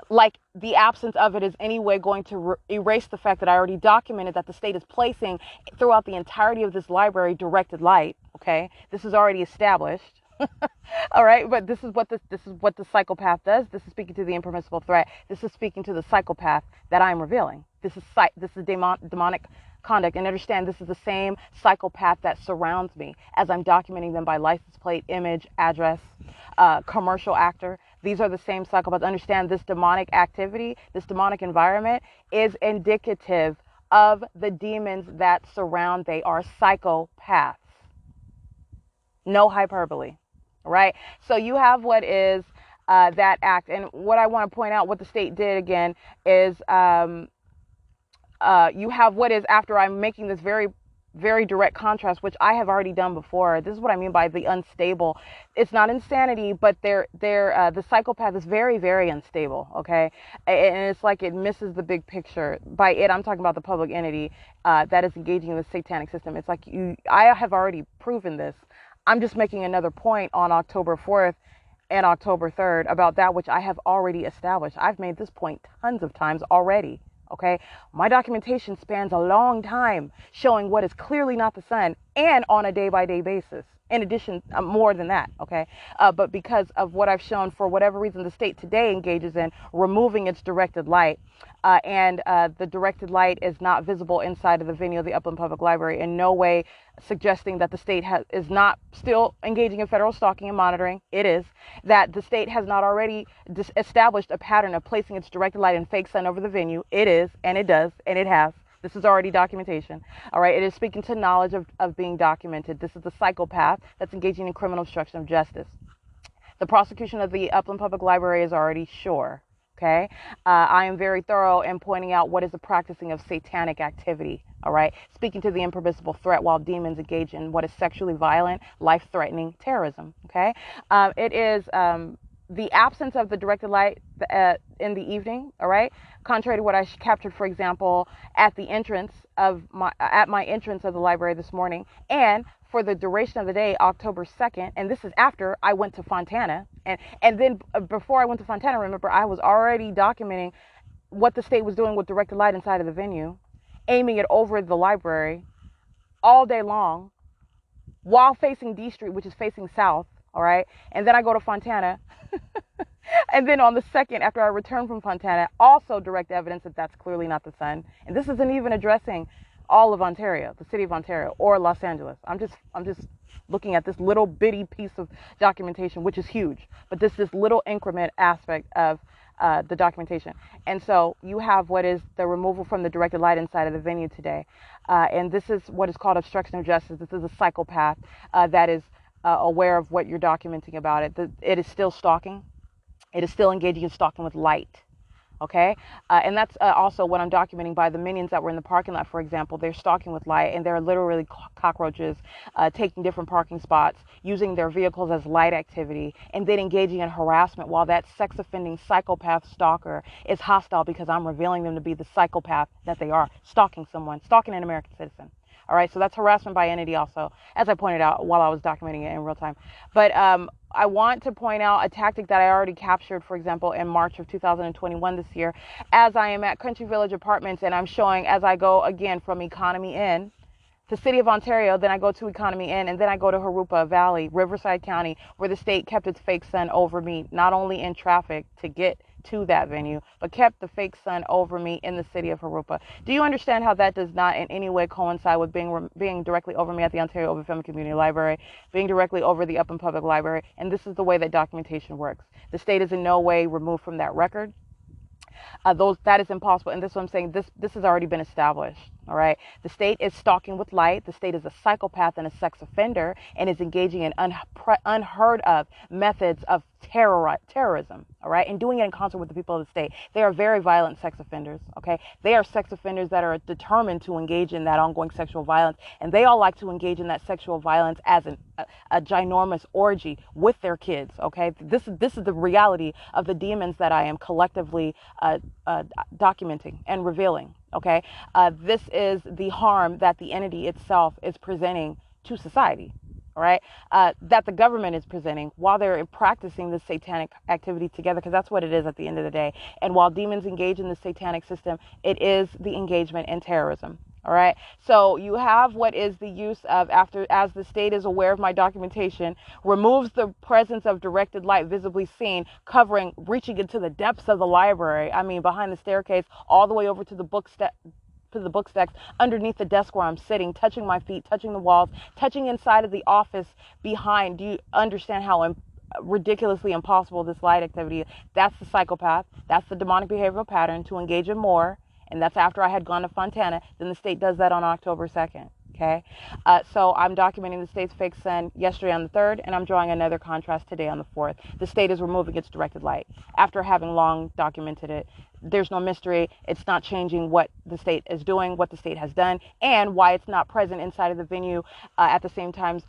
Like the absence of it is anyway going to erase the fact that I already documented that the state is placing throughout the entirety of this library directed light. Okay, this is already established. All right, but this is what the psychopath does. This is speaking to the impermissible threat. This is speaking to the psychopath that I am revealing. This is demonic conduct, and understand this is the same psychopath that surrounds me as I'm documenting them by license plate, image, address, commercial actor. These are the same psychopaths. Understand this demonic activity, this demonic environment is indicative of the demons that surround. They are psychopaths. No hyperbole. Right? So you have what is that act. And what I want to point out, what the state did again, is you have what is, after I'm making this very, very direct contrast, which I have already done before. This is what I mean by the unstable. It's not insanity, but the psychopath is very, very unstable. Okay. And it's like it misses the big picture. By it, I'm talking about the public entity that is engaging in the satanic system. It's like I have already proven this. I'm just making another point on October 4th and October 3rd about that which I have already established. I've made this point tons of times already. Okay. My documentation spans a long time, showing what is clearly not the sun, and on a day-by-day basis. in addition, more than that, okay? But because of what I've shown, for whatever reason, the state today engages in removing its directed light, and the directed light is not visible inside of the venue of the Upland Public Library, in no way suggesting that the state is not still engaging in federal stalking and monitoring. It is. That the state has not already established a pattern of placing its directed light and fake sun over the venue. It is, and it does, and it has. This is already documentation. All right. It is speaking to knowledge of being documented. This is the psychopath that's engaging in criminal obstruction of justice. The prosecution of the Upland Public Library is already sure. Okay. I am very thorough in pointing out what is the practicing of satanic activity. All right. Speaking to the impermissible threat while demons engage in what is sexually violent, life-threatening terrorism. Okay. It is the absence of the directed light in the evening, all right, contrary to what I captured, for example, at my entrance of the library this morning, and for the duration of the day, October 2nd, and this is after I went to Fontana, and then before I went to Fontana, remember, I was already documenting what the state was doing with directed light inside of the venue, aiming it over the library all day long, while facing D Street, which is facing south. All right. And then I go to Fontana. And then on the 2nd, after I return from Fontana, also direct evidence that that's clearly not the sun. And this isn't even addressing all of Ontario, the city of Ontario, or Los Angeles. I'm just looking at this little bitty piece of documentation, which is huge. But this little increment aspect of the documentation. And so you have what is the removal from the directed light inside of the venue today. And this is what is called obstruction of justice. This is a psychopath that is aware of what you're documenting about it. It is still stalking. It is still engaging in stalking with light. Okay. And that's also what I'm documenting by the minions that were in the parking lot, for example. They're stalking with light, and they're literally cockroaches taking different parking spots, using their vehicles as light activity, and then engaging in harassment while that sex offending psychopath stalker is hostile because I'm revealing them to be the psychopath that they are, stalking an American citizen. All right, so that's harassment by entity also, as I pointed out while I was documenting it in real time. But I want to point out a tactic that I already captured, for example, in March of 2021 this year, as I am at Country Village Apartments, and I'm showing as I go again from Economy Inn to City of Ontario, then I go to Economy Inn, and then I go to Harupa Valley, Riverside County, where the state kept its fake sun over me, not only in traffic to get to that venue, but kept the fake sun over me in the city of Harupa. Do you understand how that does not in any way coincide with being directly over me at the Ontario Obafemi Community Library, being directly over the Upland Public Library? And this is the way that documentation works. The state is in no way removed from that record. That is impossible. And this is what I'm saying. This has already been established. All right. The state is stalking with light. The state is a psychopath and a sex offender, and is engaging in unheard of methods of terrorism. All right. And doing it in concert with the people of the state. They are very violent sex offenders. OK, they are sex offenders that are determined to engage in that ongoing sexual violence. And they all like to engage in that sexual violence as a ginormous orgy with their kids. OK, this is the reality of the demons that I am collectively documenting and revealing. Okay, this is the harm that the entity itself is presenting to society. All right, that the government is presenting while they're practicing this satanic activity together, because that's what it is at the end of the day. And while demons engage in the satanic system, it is the engagement in terrorism. All right. So you have what is the use of as the state is aware of my documentation, removes the presence of directed light visibly seen, reaching into the depths of the library. I mean, behind the staircase, all the way over to the book stacks, underneath the desk where I'm sitting, touching my feet, touching the walls, touching inside of the office behind. Do you understand how ridiculously impossible this light activity is? That's the psychopath. That's the demonic behavioral pattern to engage in more. And that's after I had gone to Fontana. Then the state does that on October 2nd. Okay. So I'm documenting the state's fake sun yesterday on the 3rd, and I'm drawing another contrast today on the 4th. The state is removing its directed light after having long documented it. There's no mystery. It's not changing what the state is doing, what the state has done, and why it's not present inside of the venue at the same time,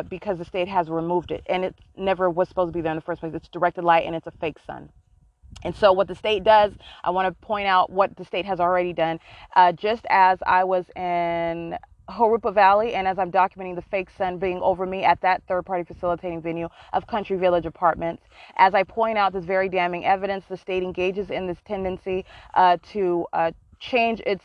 because the state has removed it. And it never was supposed to be there in the first place. It's directed light, and it's a fake sun. And so what the state does, I want to point out what the state has already done. Just as I was in Harupa Valley, and as I'm documenting the fake sun being over me at that third-party facilitating venue of Country Village Apartments, as I point out this very damning evidence, the state engages in this tendency to change its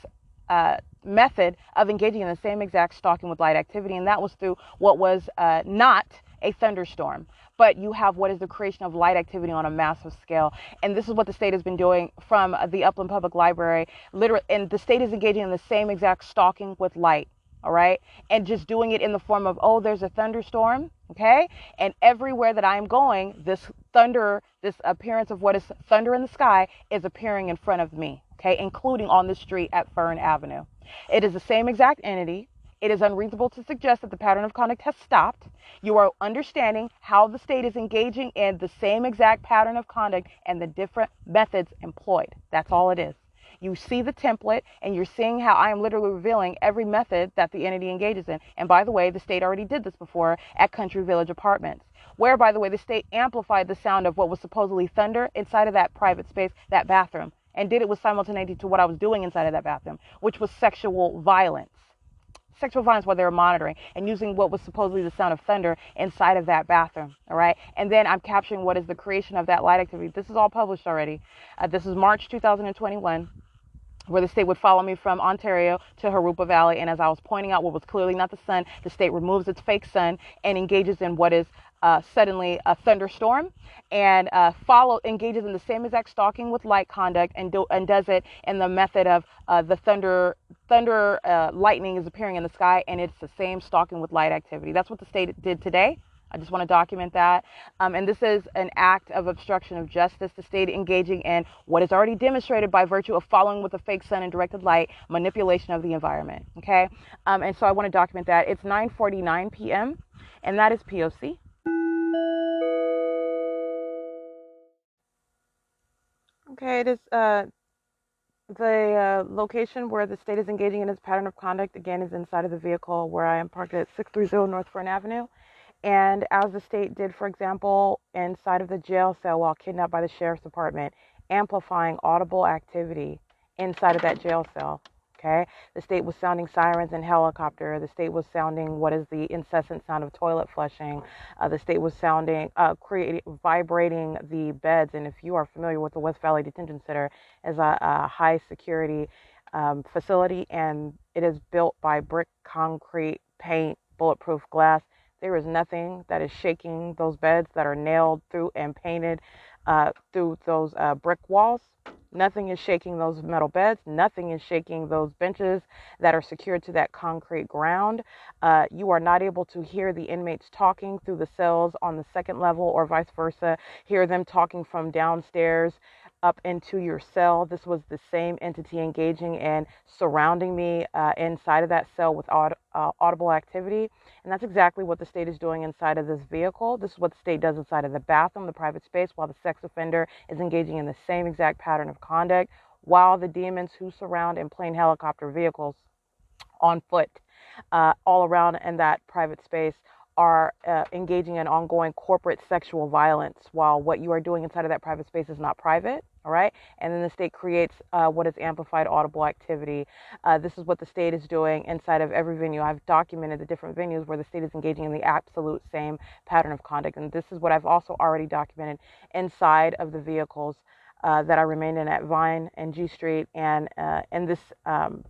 method of engaging in the same exact stalking with light activity, and that was through what was not a thunderstorm, but you have what is the creation of light activity on a massive scale. And this is what the state has been doing from the Upland Public Library, literally, and the state is engaging in the same exact stalking with light. All right. And just doing it in the form of, oh, there's a thunderstorm. Okay. And everywhere that I'm going, this thunder, this appearance of what is thunder in the sky is appearing in front of me. Okay. Including on the street at Fern Avenue. It is the same exact entity. It is unreasonable to suggest that the pattern of conduct has stopped. You are understanding how the state is engaging in the same exact pattern of conduct and the different methods employed. That's all it is. You see the template, and you're seeing how I am literally revealing every method that the entity engages in. And by the way, the state already did this before at Country Village Apartments, where, by the way, the state amplified the sound of what was supposedly thunder inside of that private space, that bathroom, and did it with simultaneity to what I was doing inside of that bathroom, which was sexual violence. Sexual violence while they were monitoring and using what was supposedly the sound of thunder inside of that bathroom. All right. And then I'm capturing what is the creation of that light activity. This is all published already. This is March 2021. Where the state would follow me from Ontario to Harupa Valley. And as I was pointing out what was clearly not the sun, the state removes its fake sun and engages in what is suddenly a thunderstorm, and engages in the same exact stalking with light conduct, and does it in the method of the thunder lightning is appearing in the sky, and it's the same stalking with light activity. That's what the state did today. I just want to document that. And this is an act of obstruction of justice, the state engaging in what is already demonstrated by virtue of following with a fake sun and directed light, manipulation of the environment. Okay. And so I want to document that. It's 9:49 p.m. and that is P.O.C. Okay, it is the location where the state is engaging in its pattern of conduct, again, is inside of the vehicle where I am parked at 630 North Fern Avenue. And as the state did, for example, inside of the jail cell while kidnapped by the sheriff's department, amplifying audible activity inside of that jail cell. Okay, the state was sounding sirens and helicopter. The state was sounding what is the incessant sound of toilet flushing. The state was sounding, vibrating the beds. And if you are familiar with the West Valley Detention Center, as a high security facility, and it is built by brick, concrete, paint, bulletproof glass. There is nothing that is shaking those beds that are nailed through and painted through those brick walls. Nothing is shaking those metal beds. Nothing is shaking those benches that are secured to that concrete ground. You are not able to hear the inmates talking through the cells on the second level or vice versa. Hear them talking from downstairs up into your cell. This was the same entity engaging and surrounding me inside of that cell with audible activity. And that's exactly what the state is doing inside of this vehicle. This is what the state does inside of the bathroom, the private space, while the sex offender is engaging in the same exact pattern of conduct, while the demons who surround in plane helicopter vehicles on foot all around in that private space are engaging in ongoing corporate sexual violence, while what you are doing inside of that private space is not private. All right. And then the state creates what is amplified audible activity. This is what the state is doing inside of every venue. I've documented the different venues where the state is engaging in the absolute same pattern of conduct. And this is what I've also already documented inside of the vehicles that I remained in at Vine and G Street, and in this on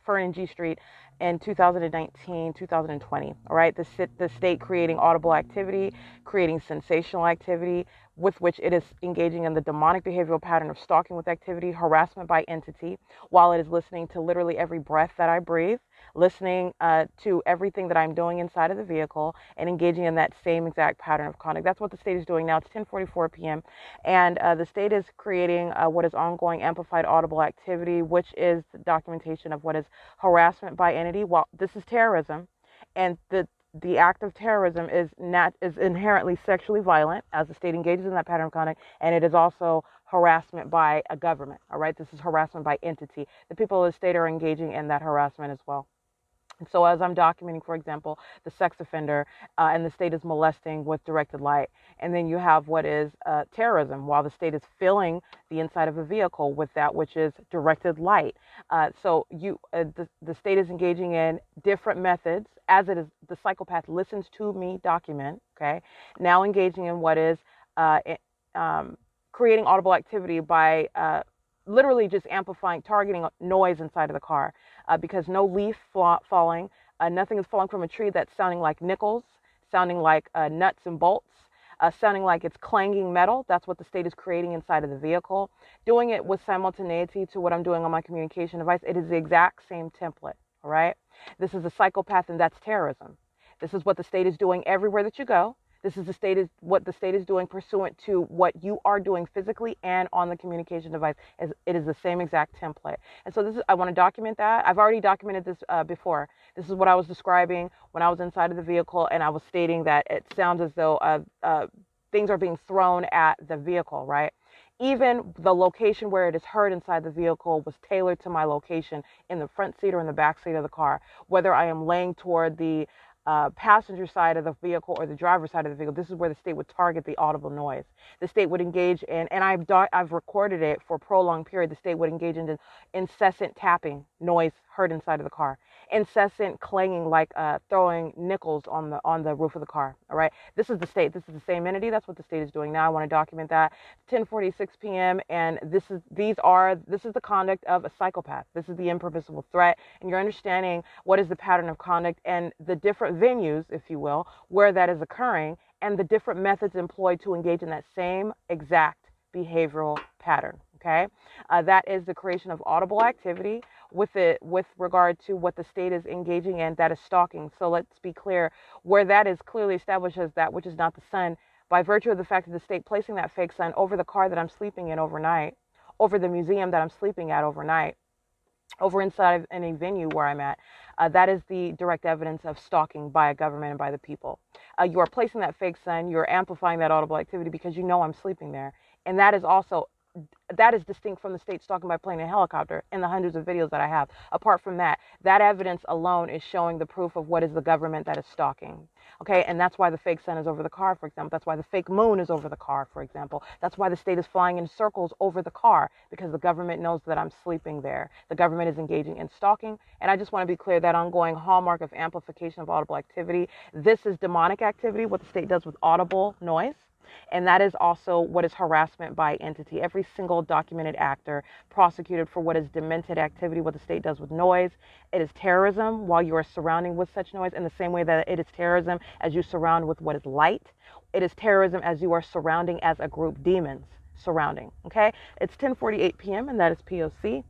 Fern and G Street in 2019, 2020. All right. The state creating audible activity, creating sensational activity with which it is engaging in the demonic behavioral pattern of stalking with activity, harassment by entity, while it is listening to literally every breath that I breathe, listening to everything that I'm doing inside of the vehicle, and engaging in that same exact pattern of conduct. That's what the state is doing now. It's 10:44 p.m. And the state is creating what is ongoing amplified audible activity, which is the documentation of what is harassment by entity. Well, this is terrorism, and the act of terrorism is inherently sexually violent, as the state engages in that pattern of conduct, and it is also harassment by a government. All right, this is harassment by entity. The people of the state are engaging in that harassment as well. And so as I'm documenting, for example, the sex offender and the state is molesting with directed light. And then you have what is terrorism, while the state is filling the inside of a vehicle with that which is directed light. So the state is engaging in different methods as it is the psychopath listens to me document. Okay. Now engaging in what is creating audible activity by literally just amplifying, targeting noise inside of the car, because no leaf falling, nothing is falling from a tree that's sounding like nickels, sounding like nuts and bolts, sounding like it's clanging metal. That's what the state is creating inside of the vehicle. Doing it with simultaneity to what I'm doing on my communication device. It is the exact same template, all right? This is a psychopath, and that's terrorism. This is what the state is doing everywhere that you go. This is what the state is doing pursuant to what you are doing physically and on the communication device. It is the same exact template. And so I want to document that. I've already documented this before. This is what I was describing when I was inside of the vehicle, and I was stating that it sounds as though things are being thrown at the vehicle, right? Even the location where it is heard inside the vehicle was tailored to my location in the front seat or in the back seat of the car, whether I am laying toward the passenger side of the vehicle or the driver's side of the vehicle. This is where the state would target the audible noise. The state would engage in, and I've recorded it for a prolonged period, the state would engage in incessant tapping noise heard inside of the car, incessant clanging like throwing nickels on the roof of the car. All right, this is the state. This is the same entity. That's what the state is doing now. I want to document that. 10:46 p.m. and this is the conduct of a psychopath. This is the impermissible threat, and you're understanding what is the pattern of conduct and the different venues, if you will, where that is occurring, and the different methods employed to engage in that same exact behavioral pattern. Okay, that is the creation of audible activity with regard to what the state is engaging in, that is stalking. So let's be clear, where that is clearly established as that which is not the sun, by virtue of the fact of the state placing that fake sun over the car that I'm sleeping in overnight, over the museum that I'm sleeping at overnight, over inside of any venue where I'm at. That is the direct evidence of stalking by a government and by the people. You are placing that fake sun, you're amplifying that audible activity because you know I'm sleeping there. And that is distinct from the state stalking by plane and helicopter in the hundreds of videos that I have. Apart from that, that evidence alone is showing the proof of what is the government that is stalking. Okay, and that's why the fake sun is over the car, for example. That's why the fake moon is over the car, for example. That's why the state is flying in circles over the car, because the government knows that I'm sleeping there. The government is engaging in stalking, and I just want to be clear, that ongoing hallmark of amplification of audible activity, this is demonic activity, what the state does with audible noise. And that is also what is harassment by entity. Every single documented actor prosecuted for what is demented activity, what the state does with noise. It is terrorism while you are surrounding with such noise, in the same way that it is terrorism as you surround with what is light. It is terrorism as you are surrounding as a group demons surrounding. Okay, it's 10:48 p.m. and that is P.O.C.